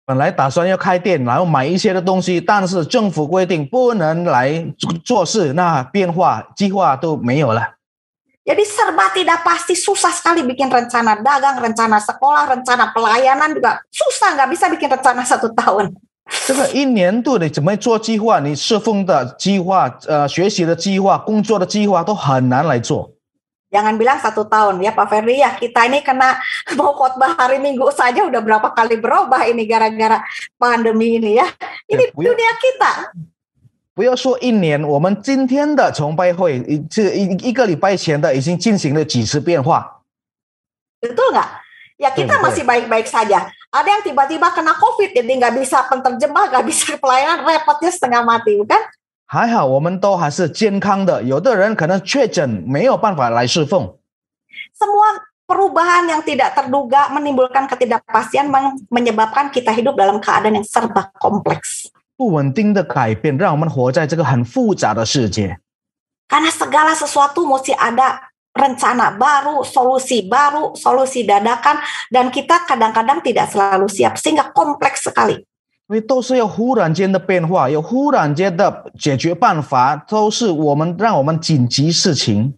本来打算要开店，然后买一些的东西，但是政府规定不能来做事，那变化计划都没有了。 Jadi serba tidak pasti, susah sekali bikin rencana dagang, rencana sekolah, rencana pelayanan juga susah, nggak bisa bikin rencana 1 tahun. 这个一年度你怎么做计划？你侍奉的计划、学习的计划、工作的计划都很难来做。 Jangan bilang 1 tahun ya Pak Ferdi ya, kita ini kena mau khotbah hari Minggu saja udah berapa kali berubah ini gara-gara pandemi ini ya. Ini dunia kita. 不要说一年，我们今天的崇拜会，这一个礼拜前的已经进行了几次变化。 Betul nggak? Ya kita masih baik-baik saja. Ada yang tiba-tiba kena COVID, jadi nggak bisa penterjemah, nggak bisa pelayanan, repotnya setengah mati, bukan? 还好我们都还是健康的，有的人可能确诊没有办法来侍奉。 Semua perubahan yang tidak terduga menimbulkan ketidakpastian menyebabkan kita hidup dalam keadaan yang serba kompleks. 不稳定的改变让我们活在这个很复杂的世界。 Karena segala sesuatu mesti ada rencana baru, solusi dadakan, dan kita kadang-kadang tidak selalu siap, sehingga kompleks sekali. 因为都是要忽然间的变化，有忽然间的解决办法，都是让我们紧急事情。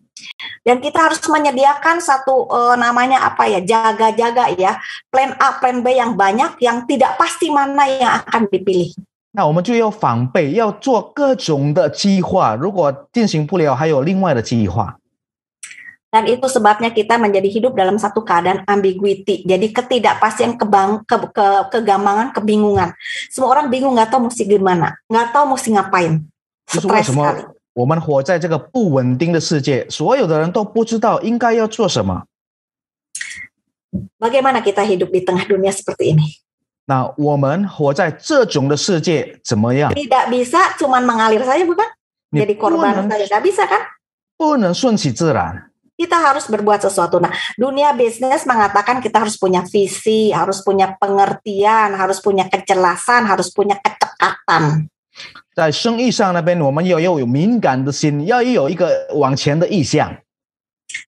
Dan kita harus menyediakan satu namanya apa ya, jaga-jaga ya, plan A, plan B yang banyak, yang tidak pasti mana yang akan dipilih. 那我们就要防备，要做各种的计划，如果进行不了，还有另外的计划。 Dan itu sebabnya kita menjadi hidup dalam satu keadaan ambiguity. Jadi ketidakpastian, kegambangan, kebingungan. Semua orang bingung, nggak tahu mesti gimana, nggak tahu mesti ngapain. 就是为 Stres 什么 sekali. 我们活在这个不稳定的世界，所有的人都不知道应该要做什么。 Bagaimana kita hidup di tengah dunia seperti ini? 那我们活在这种的世界怎么样？ Tidak bisa cuman mengalir saja, bukan? Jadi korban saja, nggak bisa kan? 不能顺其自然。 Kita harus berbuat sesuatu. Nah, dunia bisnis mengatakan kita harus punya visi, harus punya pengertian, harus punya kejelasan, harus punya kecepatan. 在生意上那边，我们要有敏感的心，要有一个往前的意向。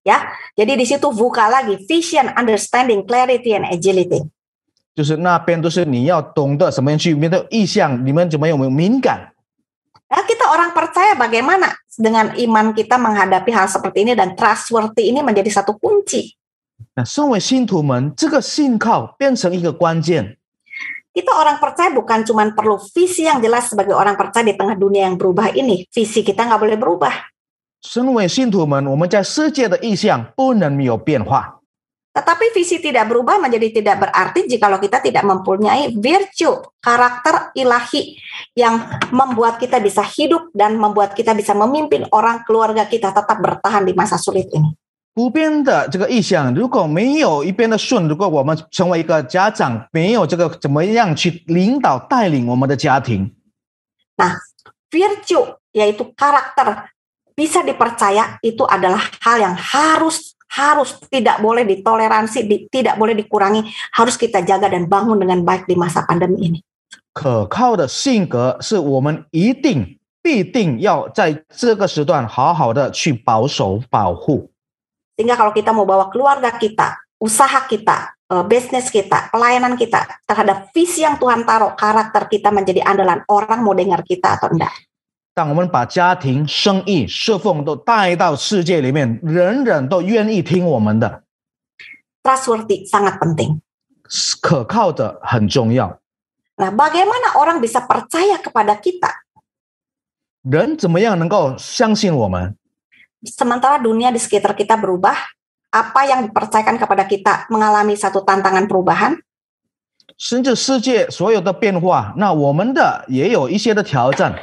Ya, jadi di situ VUCA lagi, vision, understanding, clarity, and agility. 就是那边都是你要懂得怎么样去面对意向，你们怎么有敏感？ Nah, kita orang percaya bagaimana dengan iman kita menghadapi hal seperti ini, dan trustworthy ini menjadi satu kunci. 那身为信徒们，这个信靠变成一个关键。 Kita orang percaya bukan cuma perlu visi yang jelas sebagai orang percaya di tengah dunia yang berubah ini. Visi kita nggak boleh berubah. 身为信徒们，我们在世界的意向不能有变化。 Tetapi visi tidak berubah menjadi tidak berarti jikalau kita tidak mempunyai virtue, karakter ilahi yang membuat kita bisa hidup dan membuat kita bisa memimpin orang keluarga kita tetap bertahan di masa sulit ini. 不变的这个意向，如果没有一边的顺，如果我们成为一个家长，没有这个怎么样去领导带领我们的家庭。 Nah, virtue yaitu karakter bisa dipercaya itu adalah hal yang harus tidak boleh ditoleransi, tidak boleh dikurangi, harus kita jaga dan bangun dengan baik di masa pandemi ini. 可靠的性格是我们必定要在这个时段好好的去保守保护。 Sehingga kalau kita mau bawa keluarga kita, usaha kita, bisnis kita, pelayanan kita terhadap visi yang Tuhan taruh, karakter kita menjadi andalan, orang mau dengar kita atau enggak. 当我们把家庭、生意、侍奉都带到世界里面，人人都愿意听我们的。 Trustworthy sangat penting. 可靠的很重要。 Nah, bagaimana orang bisa percaya kepada kita? 人怎么样能够相信我们？ Sementara dunia di sekitar kita berubah, apa yang dipercayakan kepada kita mengalami satu tantangan perubahan? 甚至世界所有的变化，那我们的也有一些的挑战。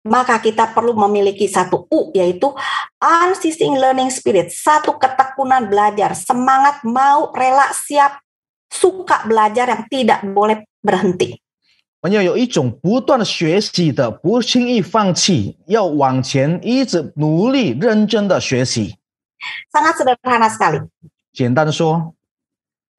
maka kita perlu memiliki satu U, yaitu unceasing learning spirit, satu ketekunan belajar, semangat mau, rela, siap, suka belajar yang tidak boleh berhenti. 我们要有一种不断的学习的，不轻易放弃，要往前一直努力、认真的学习。 Sangat sederhana sekali. 简单的说，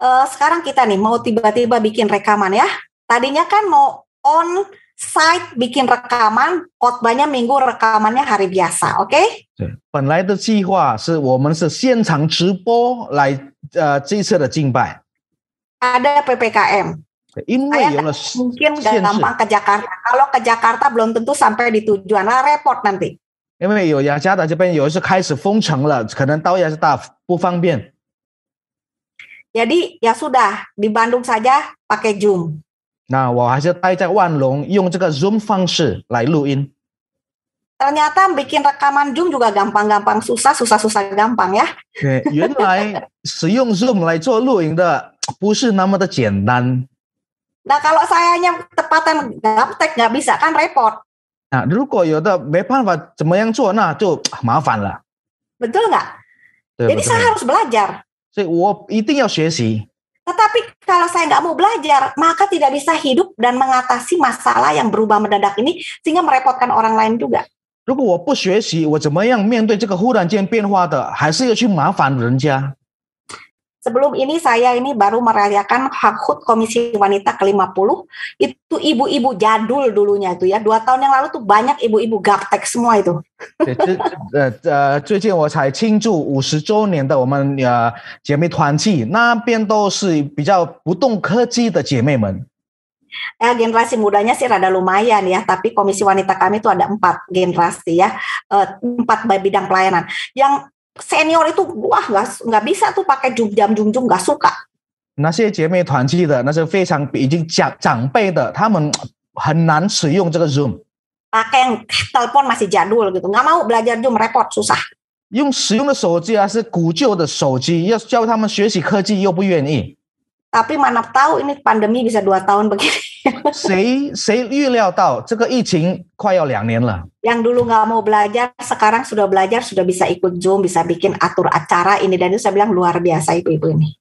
Sekarang kita nih mau tiba-tiba bikin rekaman ya. Tadinya kan mau on site bikin rekaman, khotbahnya minggu, rekamannya hari biasa, oke? 对，本来的计划是我们是现场直播来这一次的敬拜， Ada PPKM. 因为 Saya 有了 mungkin 限制， gampang ke Jakarta. Kalau ke Jakarta belum tentu sampai di tujuan, lah repot nanti. 因为有雅加达这边有一次开始封城了，可能到雅加达不方便， Jadi ya sudah, di Bandung saja pakai Zoom. 那我还是待在万隆，用这个 Zoom 方式来录音。 Ternyata bikin rekaman Zoom juga gampang-gampang susah, susah-susah gampang ya. 对，原来使用 Zoom 来做录影的不是那么的简单。 Nah kalau sayanya tepatan gaptek nggak bisa kan repot. 啊，如果有的没办法怎么样做，那就麻烦了。 Betul nggak? 对 Jadi 不 saya 对？ harus belajar. 所以我一定要学习。 Tetapi kalau saya nggak mau belajar, maka tidak bisa hidup dan mengatasi masalah yang berubah mendadak ini sehingga merepotkan orang lain juga. 如果我不学习，我怎么样面对这个忽然间变化的，还是要去麻烦人家。 Sebelum ini saya ini baru merayakan HUT Komisi Wanita ke-50. Itu ibu-ibu jadul dulunya itu ya. 2 tahun yang lalu tuh banyak ibu-ibu gaptek semua itu. 最近我才庆祝50周年的我们姐妹团契，那边都是比较不动科技的姐妹们。 Ya, generasi mudanya sih rada lumayan ya, tapi komisi wanita kami itu ada 4 generasi ya, 4 bidang pelayanan. Yang senior itu wah nggak bisa tuh pakai jam-jam nggak suka. 那些姐妹团契的，那是非常已经长辈的，他们很难使用这个 Zoom。 Pakai yang telepon masih jadul gitu, nggak mau belajar Zoom, repot, susah. 用使用的手机啊是古旧的手机，要教他们学习科技又不愿意。 Tapi mana tahu ini pandemi bisa 2 tahun begini. 谁预料到这个疫情快要2年了？ Yang dulu nggak mau belajar, sekarang sudah belajar, sudah bisa ikut Zoom, bisa bikin atur acara ini dan itu saya bilang luar biasa ibu-ibu ini.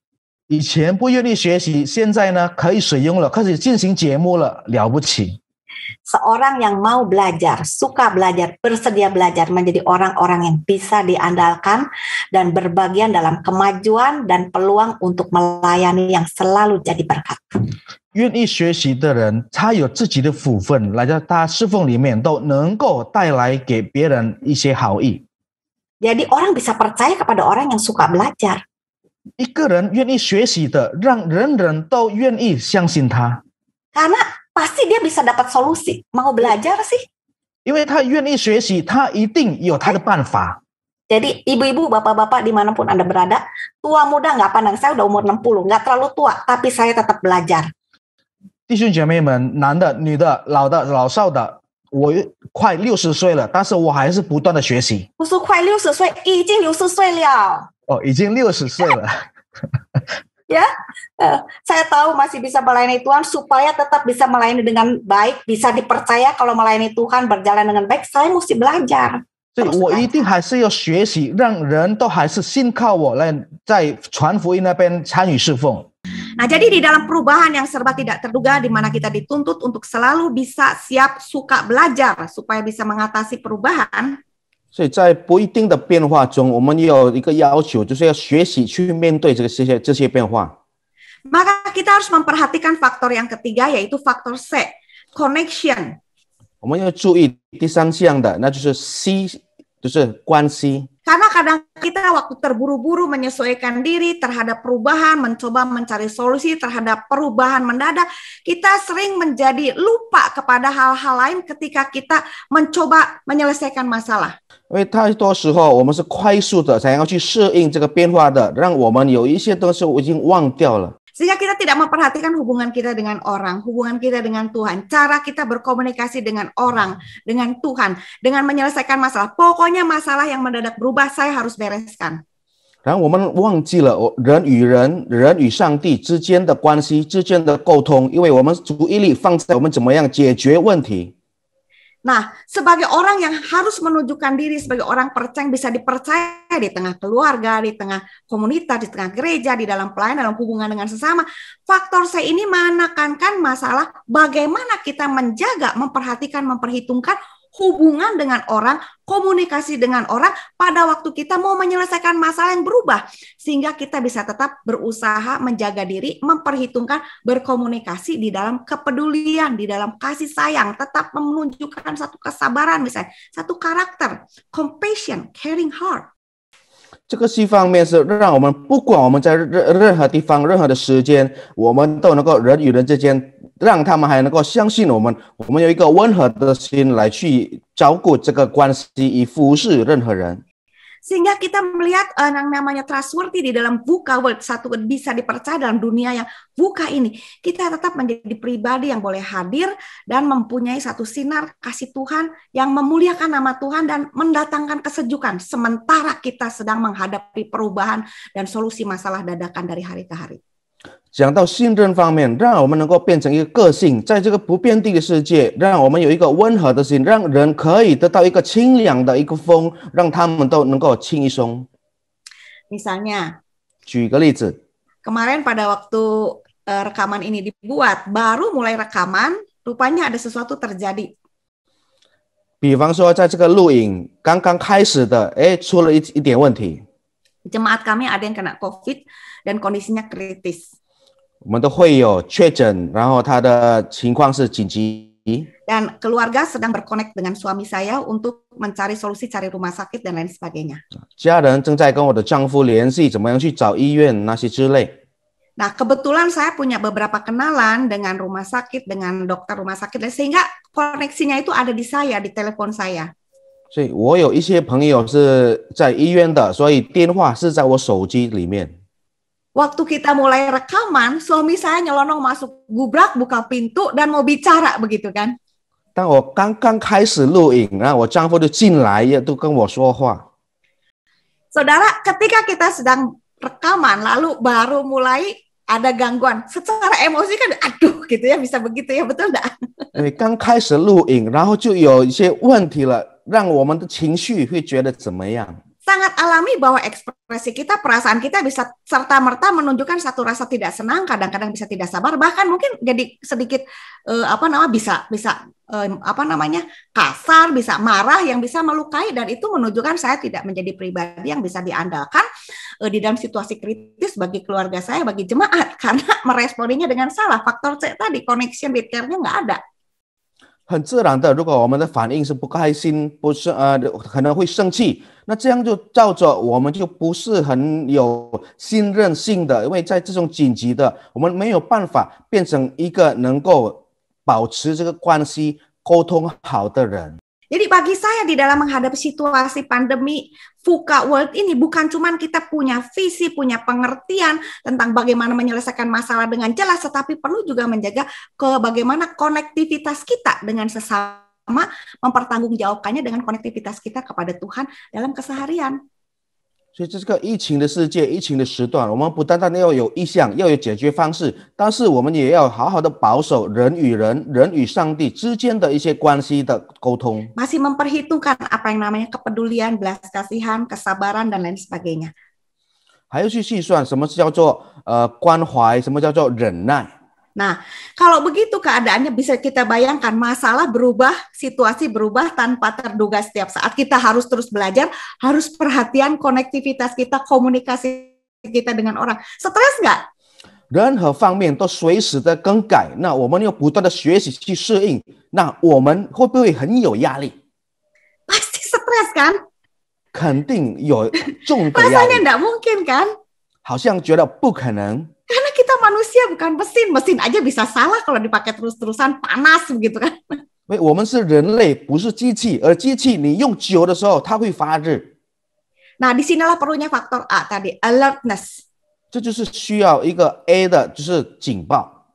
以前不愿意学习，现在呢可以使用了，开始进行节目了，了不起。 Seorang yang mau belajar, suka belajar, bersedia belajar menjadi orang-orang yang bisa diandalkan dan berbagian dalam kemajuan dan peluang untuk melayani yang selalu jadi berkat. 愿意学习的人，他有自己的福分，来到他侍奉里面都能够带来给别人一些好意。 Jadi orang bisa percaya kepada orang yang suka belajar. 一个人愿意学习的，让人人都愿意相信他， Karena pasti dia bisa dapat solusi. Mau belajar sih. 因为他愿意学习，他一定有他的办法。 Jadi ibu-ibu, bapak-bapak dimanapun Anda berada, tua muda nggak pandang, saya udah umur 60, nggak terlalu tua, tapi saya tetap belajar. 弟兄姐妹们，男的、女的、老的、老少的，我快60岁了，但是我还是不断的学习。 我说快60岁，已经60岁了。哦，已经60岁了。 Ya, saya tahu masih bisa melayani Tuhan supaya tetap bisa melayani dengan baik, bisa dipercaya kalau melayani Tuhan berjalan dengan baik, saya mesti belajar. 所以我一定还是要学习，让人都还是信靠我来在传福音那边参与侍奉。 Nah, jadi di dalam perubahan yang serba tidak terduga di mana kita dituntut untuk selalu bisa siap suka belajar supaya bisa mengatasi perubahan. 所以在不一定的变化中，我们有一个要求，就是要学习去面对这些变化。 Maka kita harus memperhatikan faktor yang ketiga yaitu faktor C, connection. 我们要注意第3项的，那就是 C， 就是关系。 Karena kadang kita waktu terburu-buru menyesuaikan diri terhadap perubahan, mencoba mencari solusi terhadap perubahan mendadak, kita sering menjadi lupa kepada hal-hal lain ketika kita mencoba menyelesaikan masalah. 因为太多时候我们是快速的想要去适应这个变化的，让我们有一些东西我已经忘掉了。 Sehingga kita tidak memperhatikan hubungan kita dengan orang, hubungan kita dengan Tuhan, cara kita berkomunikasi dengan orang, dengan Tuhan, dengan menyelesaikan masalah. Pokoknya masalah yang mendadak berubah, saya harus bereskan. 然后我们忘记了人与人、人与上帝之间的关系、之间的沟通，因为我们注意力放在我们怎么样解决问题。Nah, sebagai orang yang harus menunjukkan diri sebagai orang percaya yang bisa dipercaya di tengah keluarga, di tengah komunitas, di tengah gereja, di dalam pelayanan, dalam hubungan dengan sesama, faktor C ini menekankan masalah bagaimana kita menjaga, memperhatikan, memperhitungkan hubungan dengan orang, komunikasi dengan orang pada waktu kita mau menyelesaikan masalah yang berubah. Sehingga kita bisa tetap berusaha menjaga diri, memperhitungkan, berkomunikasi di dalam kepedulian, di dalam kasih sayang, tetap menunjukkan satu kesabaran misalnya, satu karakter, compassion, caring heart. 这个西方面是让我们不管我们在任何地方、任何的时间，我们都能够人与人之间，让他们还能够相信我们。我们有一个温和的心来去照顾这个关系，以服侍任何人。 Sehingga kita melihat yang namanya trustworthy di dalam VUCA World, satu bisa dipercaya dalam dunia yang VUCA ini. Kita tetap menjadi pribadi yang boleh hadir dan mempunyai satu sinar kasih Tuhan yang memuliakan nama Tuhan dan mendatangkan kesejukan. Sementara kita sedang menghadapi perubahan dan solusi masalah dadakan dari hari ke hari. 讲到信任方面，让我们能够变成一个个性，在这个不变定的世界，让我们有一个温和的心，让人可以得到一个清凉的一个风，让他们都能够轻一松。 Misalnya, 举个例子， kemarin pada waktu rekaman ini dibuat, baru mulai rekaman, rupanya ada sesuatu terjadi. 比方说，在这个录影刚刚开始的，出了一点问题， Jemaat kami ada yang kena COVID dan kondisinya kritis. 我们的会友确诊，然后他的情况是紧急。 Dan keluarga sedang berkonek dengan suami saya untuk mencari solusi, cari rumah sakit dan lain sebagainya. 家人正在跟我的丈夫联系，怎么样去找医院那些之类。 Nah, kebetulan saya punya beberapa kenalan dengan rumah sakit, dengan dokter rumah sakit, sehingga koneksinya itu ada di saya, di telepon saya. 所以我有一些朋友是在医院的，所以电话是在我手机里面。 Waktu kita mulai rekaman, suami saya nyelonong masuk gubrak, buka pintu dan mau bicara begitu kan? 当我刚刚开始录影，然后我丈夫就进来，也都跟我说话。 Saudara, ketika kita sedang rekaman, lalu baru mulai ada gangguan, secara emosi kan, aduh gitu ya, bisa begitu ya, betul enggak? 因为刚开始录影，然后就有一些问题了，让我们的情绪会觉得怎么样？ Sangat alami bahwa ekspresi kita, perasaan kita bisa serta-merta menunjukkan satu rasa tidak senang, kadang-kadang bisa tidak sabar, bahkan mungkin jadi sedikit kasar, bisa marah yang bisa melukai, dan itu menunjukkan saya tidak menjadi pribadi yang bisa diandalkan di dalam situasi kritis bagi keluarga saya, bagi jemaat, karena meresponinya dengan salah. Faktor C tadi, connection repair-nya nggak ada. 很自然的，如果我们的反应是不开心，不是可能会生气，那这样就照着我们就不是很有信任性的，因为在这种紧急的，我们没有办法变成一个能够保持这个关系、沟通好的人。 Jadi bagi saya di dalam menghadapi situasi pandemi VUCA World ini bukan cuma kita punya visi, punya pengertian tentang bagaimana menyelesaikan masalah dengan jelas, tetapi perlu juga menjaga bagaimana konektivitas kita dengan sesama, mempertanggungjawabkannya dengan konektivitas kita kepada Tuhan dalam keseharian. 所以这个疫情的世界、疫情的时段，我们不单单要有意向，要有解决方式，但是我们也要好好的保守人与人、人与上帝之间的一些关系的沟通。 Masih memperhitungkan apa yang namanya kepedulian, belas kasihan, kesabaran dan lain sebagainya. 还要去细算什么叫做关怀，什么叫做忍耐。 Nah, kalau begitu keadaannya bisa kita bayangkan, masalah berubah, situasi berubah tanpa terduga setiap saat. Kita harus terus belajar, harus perhatian konektivitas kita, komunikasi kita dengan orang. Stres nggak? 任何方面都随时的更改，那我们又不断的学习去适应，那我们会不会很有压力？ Pasti stres kan? 肯定有重的压 Rasanya 力， nggak mungkin kan? 好像觉得不可能。 Karena kita manusia bukan mesin, mesin aja bisa salah kalau dipakai terus-terusan, panas begitu kan. 因为我们是人类，不是机器，而机器你用久的时候，它会发热。 Nah, disinilah perlunya faktor A tadi, alertness. 这就是需要一个 A 的，就是警报。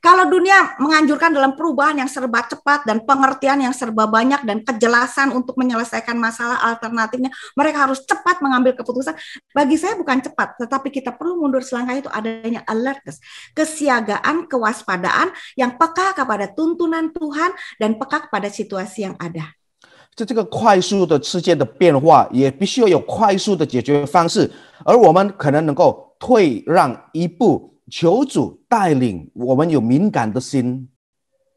Kalau dunia menganjurkan dalam perubahan yang serba cepat dan pengertian yang serba banyak dan kejelasan untuk menyelesaikan masalah alternatifnya, mereka harus cepat mengambil keputusan. Bagi saya bukan cepat, tetapi kita perlu mundur selangkah, itu adanya alertness, kesiagaan, kewaspadaan yang peka kepada tuntunan Tuhan dan peka kepada situasi yang ada. 这个快速的世界的变化，也必须要有快速的解决方式，而我们可能能够退让一步，求主带领我们有敏感的心。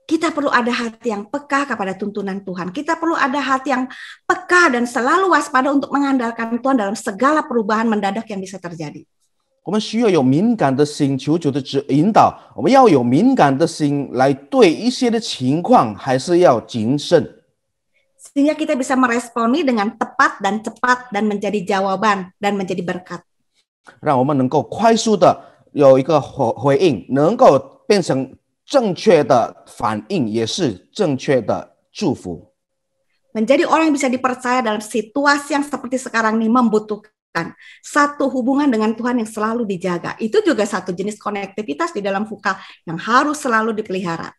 Kita perlu ada hati yang peka kepada tuntunan Tuhan. Kita perlu ada hati yang peka dan selalu waspada untuk mengandalkan Tuhan dalam segala perubahan mendadak yang bisa terjadi. 我们需要有敏感的心，求主的引导。我们要有敏感的心来对一些的情况，还是要谨慎。 Sehingga kita bisa meresponi dengan tepat dan cepat dan menjadi jawaban dan menjadi berkat. 让我们能够快速的有一个回应，能够变成正确的反应，也是正确的祝福。 Menjadi orang yang bisa dipercaya dalam situasi yang seperti sekarang ini membutuhkan satu hubungan dengan Tuhan yang selalu dijaga. Itu juga satu jenis konektivitas di dalam VUCA yang harus selalu dipelihara.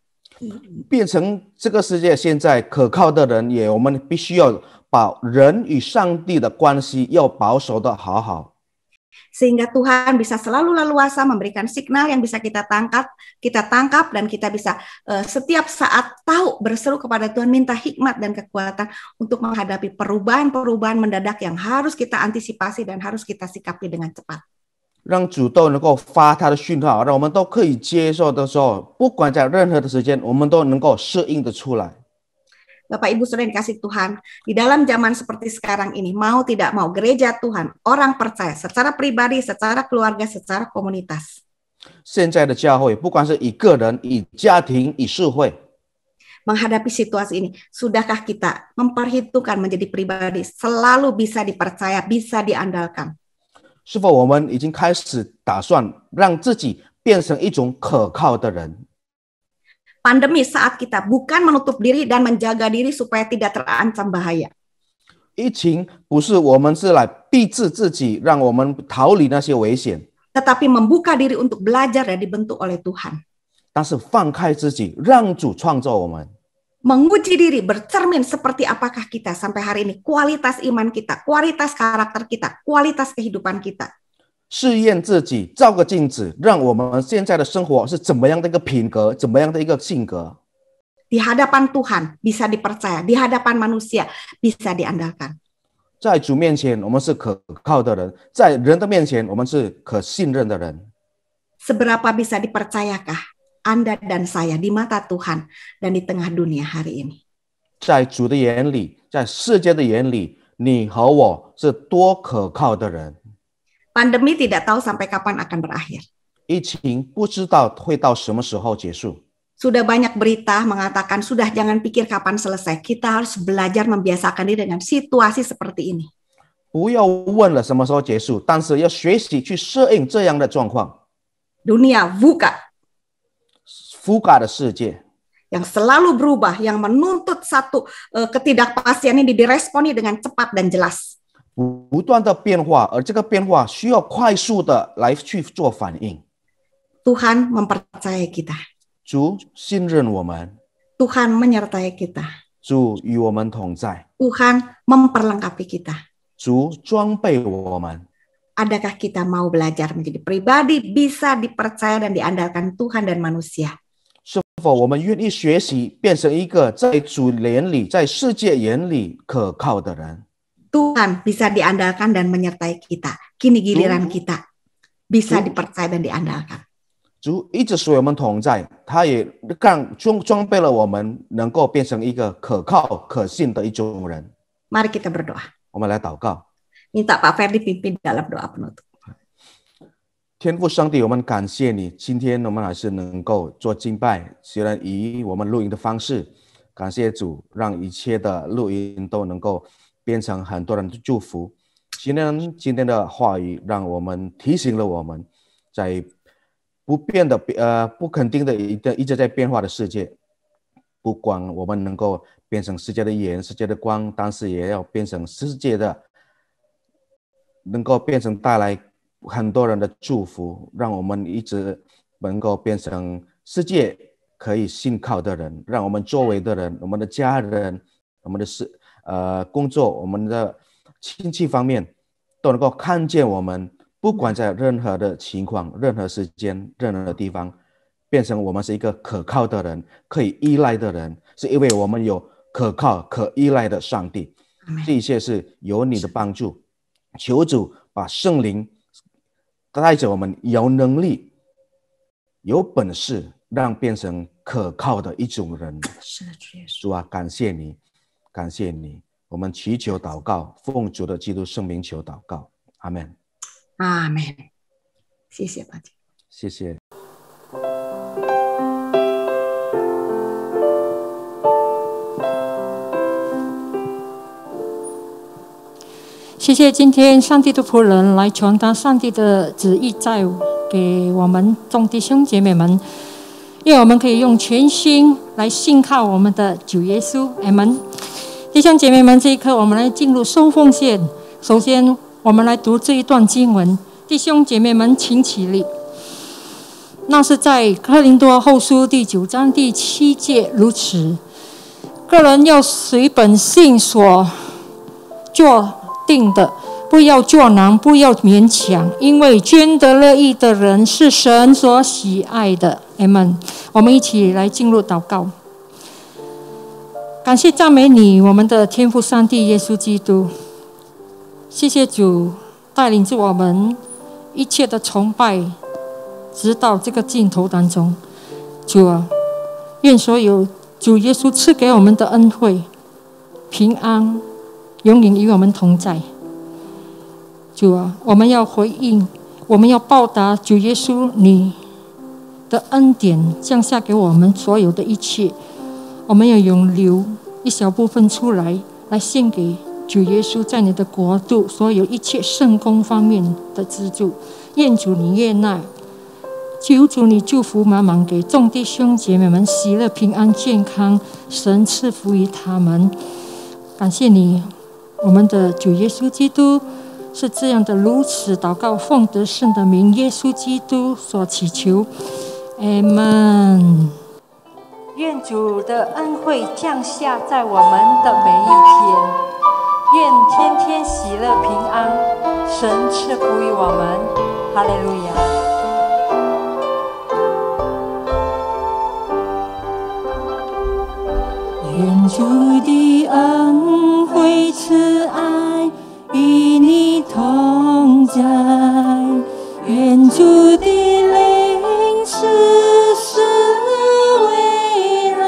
变成这个世界现在可靠的人，我们必须要把人与上帝的关系要保守的好好。 Sehingga Tuhan bisa selalu leluasa memberikan signal yang bisa kita tangkap dan kita bisa setiap saat tahu berseru kepada Tuhan, minta hikmat dan kekuatan untuk menghadapi perubahan-perubahan mendadak yang harus kita antisipasi dan harus kita sikapi dengan cepat. 让主都能够发他的讯号，让我们都可以接受的时候，不管在任何的时间，我们都能够适应的出来。 Bapak Ibu Saudara yang dikasih Tuhan, di dalam zaman seperti sekarang ini, mau tidak mau gereja Tuhan, orang percaya secara pribadi, secara keluarga, secara komunitas. 现在的教会，不管是以个人、以家庭、以社会， menghadapi situasi ini, sudahkah kita memperhitungkan menjadi pribadi selalu bisa dipercaya, bisa diandalkan? 是否我们已经开始打算让自己变成一种可靠的人？ Pandemi saat kita bukan menutup diri dan menjaga diri supaya tidak terancam bahaya. 疫情不是我们是来逼制自己，让我们逃离那些危险， Tetapi membuka diri untuk belajar dan dibentuk oleh Tuhan. 但是放开自己，让主创造我们。 Menguji diri, bercermin seperti apakah kita sampai hari ini, kualitas iman kita, kualitas karakter kita, kualitas kehidupan kita. 试验自己，照个镜子，让我们现在的生活是怎么样的一个品格，怎么样的一个性格。 Di hadapan Tuhan bisa dipercaya, di hadapan manusia bisa diandalkan. 在主面前，我们是可靠的人；在人的面前，我们是可信任的人。 Seberapa bisa dipercayakah Anda dan saya di mata Tuhan dan di tengah dunia hari ini? 在主的眼里，在世界的眼里，你和我是多可靠的人。 Pandemi tidak tahu sampai kapan akan berakhir. 疫情不知道会到什么时候结束。 Sudah banyak berita mengatakan sudah jangan pikir kapan selesai. Kita harus belajar membiasakan diri dengan situasi seperti ini. 不要问了什么时候结束，但是要学习去适应这样的状况。 Dunia VUCA VUCA 的世界 yang selalu berubah, yang menuntut satu ketidakpastian ini diresponi dengan cepat dan jelas. 不断的变化，而这个变化需要快速的来去做反应。 Tuhan mempercayai kita. 主信任我们， Tuhan menyertai kita. 主与我们同在， Tuhan memperlengkapi kita. 主装备我们。 Adakah kita mau belajar menjadi pribadi bisa dipercaya dan diandalkan Tuhan dan manusia? 是否我们愿意学习变成一个在主眼里、在世界眼里可靠的人？ Tuhan bisa diandalkan dan menyertai kita. Kini giliran kita bisa dipercaya dan diandalkan. 主一直与我们同在，他也装备了我们，能够变成一个可靠、可信的一种人。 Mari kita berdoa. 我们来祷告， Minta Pak Ferdi pimpin dalam doa penutup. 天父上帝，我们感谢你，今天我们还是能够做敬拜，虽然以我们录音的方式，感谢主，让一切的录音都能够变成很多人的祝福。今天的话语，让我们提醒了我们，在不变的不肯定的一直在变化的世界，不管我们能够变成世界的盐、世界的光，但是也要变成世界的，能够变成带来很多人的祝福，让我们一直能够变成世界可以信靠的人，让我们周围的人、我们的家人、我们的工作、我们的亲戚方面都能够看见我们，不管在任何的情况、任何时间、任何地方，变成我们是一个可靠的人，可以依赖的人，是因为我们有可靠、可依赖的上帝。这一切是有你的帮助，求主把圣灵带着我们，有能力、有本事，让变成可靠的一种人。是的，主耶稣。主啊，感谢你，感谢你。我们祈求祷告，奉主的基督圣名求祷告，阿们。阿们。谢谢爸姐。谢谢。谢谢今天上帝的仆人来传达上帝的旨意在给我们众弟兄姐妹们，愿我们可以用全心来信靠我们的主耶稣。阿们。弟兄姐妹们，这一刻我们来进入收奉献。首先我们来读这一段经文，弟兄姐妹们请起立。那是在哥林多后书第9章第7节如此，个人要随本性所做定的，不要作难，不要勉强，因为捐得乐意的人是神所喜爱的。阿们。我们一起来进入祷告。感谢赞美你，我们的天父上帝耶稣基督。谢谢主带领着我们一切的崇拜，直到这个尽头当中。主啊，愿所有主耶稣赐给我们的恩惠、平安，永远与我们同在。主啊，我们要回应，我们要报答主耶稣你的恩典降下给我们所有的一切，我们要永留一小部分出来，来献给主耶稣在你的国度所有一切圣工方面的资助。愿主你悦纳，求主你祝福满满给众弟兄姐妹们喜乐平安健康，神赐福于他们。感谢你，我们的主耶稣基督是这样的如此祷告，奉得胜的名耶稣基督所祈求，阿们。愿主的恩惠降下在我们的每一天，愿天天喜乐平安，神赐福于我们。哈利路亚。愿主的恩惠慈爱与你同在，愿主的灵时时围绕，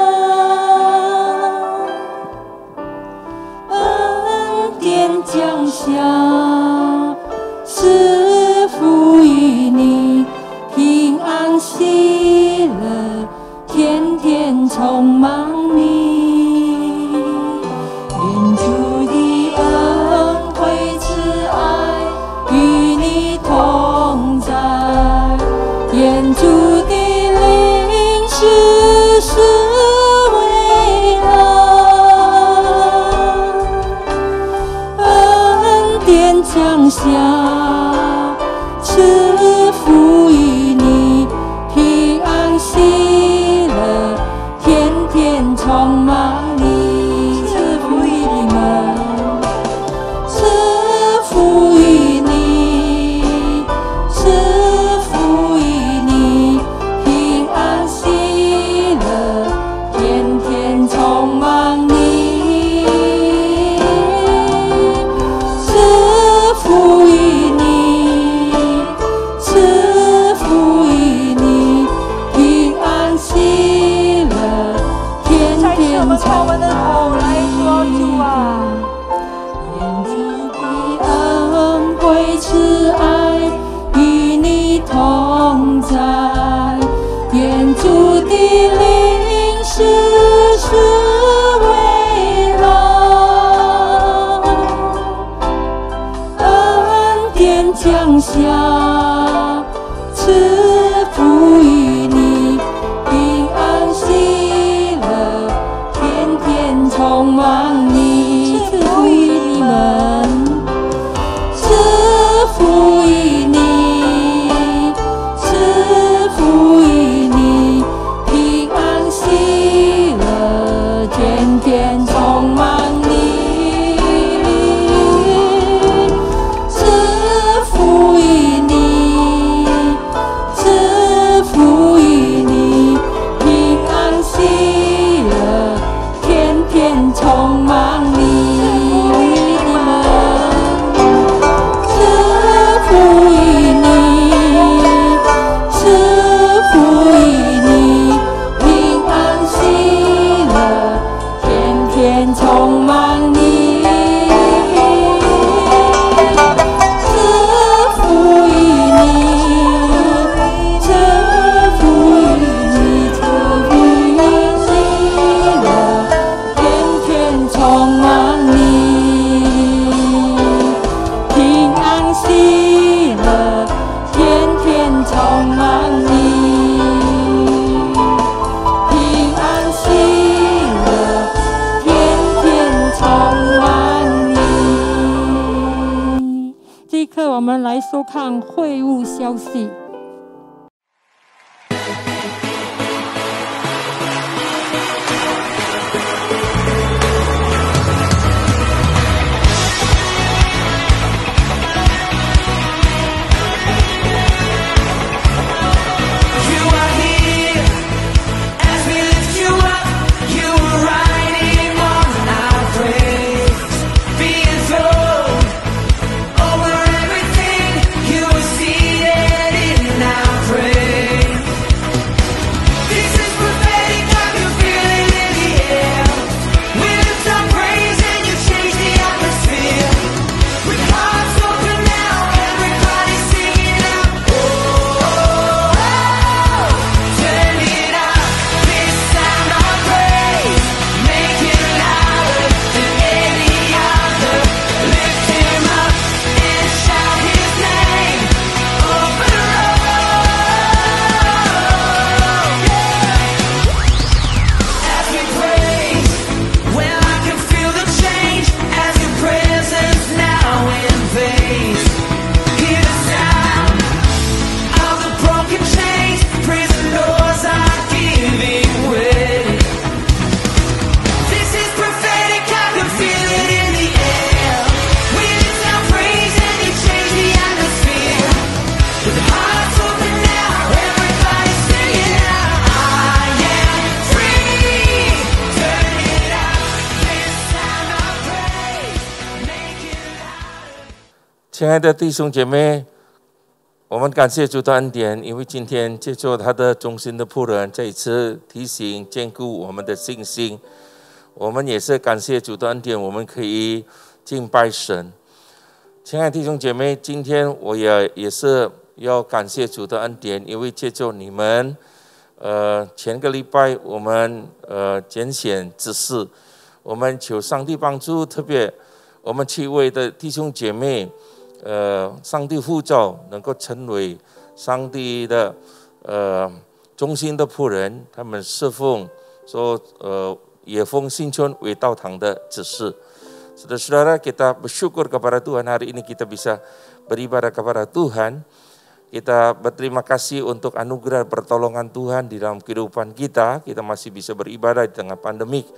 恩典降下，赐福于你，平安喜乐，天天充满你。愿主的恩惠慈爱与你同在，愿主的灵时时围绕，恩典降下，赐福于你，平安喜乐，天天充满你。赐福于你们，赐福于你，赐福于你，平安喜乐，天天充满你。赐福于你，赐福于你，平安喜乐，天天充满你。愿主的恩惠慈爱与你同在，愿主的灵时时围绕，恩典降下，赐福于你，平安喜乐，天天充满你。赐福于你们，赐福于你，赐福于你，我们来收看会务消息。亲爱的弟兄姐妹，我们感谢主的恩典，因为今天借助他的忠心的仆人再一次提醒坚固我们的信心。我们也是感谢主的恩典，我们可以敬拜神。亲爱的弟兄姐妹，今天我也是要感谢主的恩典，因为借助你们，前个礼拜我们拣选执事，我们求上帝帮助，特别我们7位的弟兄姐妹。上帝呼召能够成为上帝的忠心的仆人，他们侍奉说野风新村为道堂的执事。Saudara-saudara, kita bersyukur kepada Tuhan hari ini kita bisa beribadah kepada Tuhan. Kita berterima kasih untuk anugerah pertolongan Tuhan di dalam kehidupan kita. Kita masih bisa beribadah di tengah pandemik.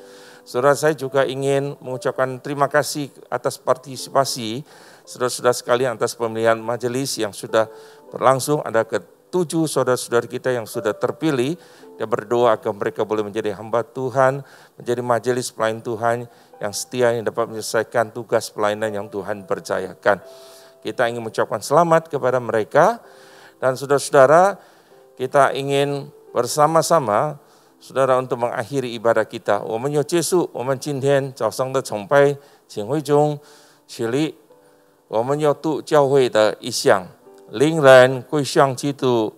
Saudara, saya juga ingin mengucapkan terima kasih atas partisipasi saudara-saudara sekalian atas pemilihan majelis yang sudah berlangsung. Ada ke-7 saudara-saudara kita yang sudah terpilih. Kita berdoa agar mereka boleh menjadi hamba Tuhan, menjadi majelis pelayan Tuhan yang setia, yang dapat menyelesaikan tugas pelayanan yang Tuhan percayakan. Kita ingin mengucapkan selamat kepada mereka. Dan saudara-saudara, kita ingin bersama-sama saudara untuk mengakhiri ibadah kita. 我们要结束我们今天早上的崇拜，请会中起立。我们要度教会的一项，令人归向基督，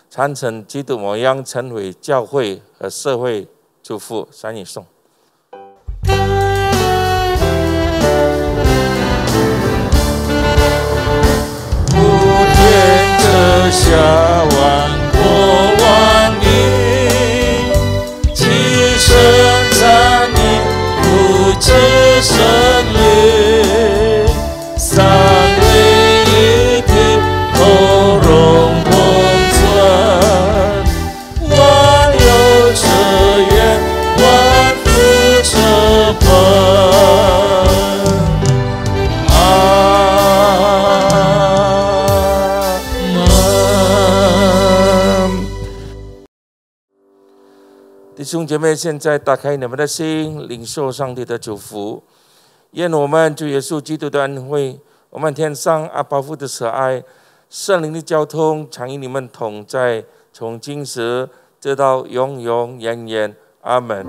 传承基督模样，成为教会和社会祝福。三语颂。普天之下，万国万民，齐声赞你，不知胜利。三位一体，同荣共存，万有之源，万福之本。阿门。弟兄姐妹，现在打开你们的心，领受上帝的祝福。愿我们主耶稣基督的恩惠，我们天上阿爸父的慈爱，圣灵的交通，常与你们同在，从今时直到永永远远。阿门。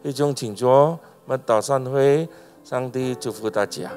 弟兄请坐，我们早上会上帝祝福大家。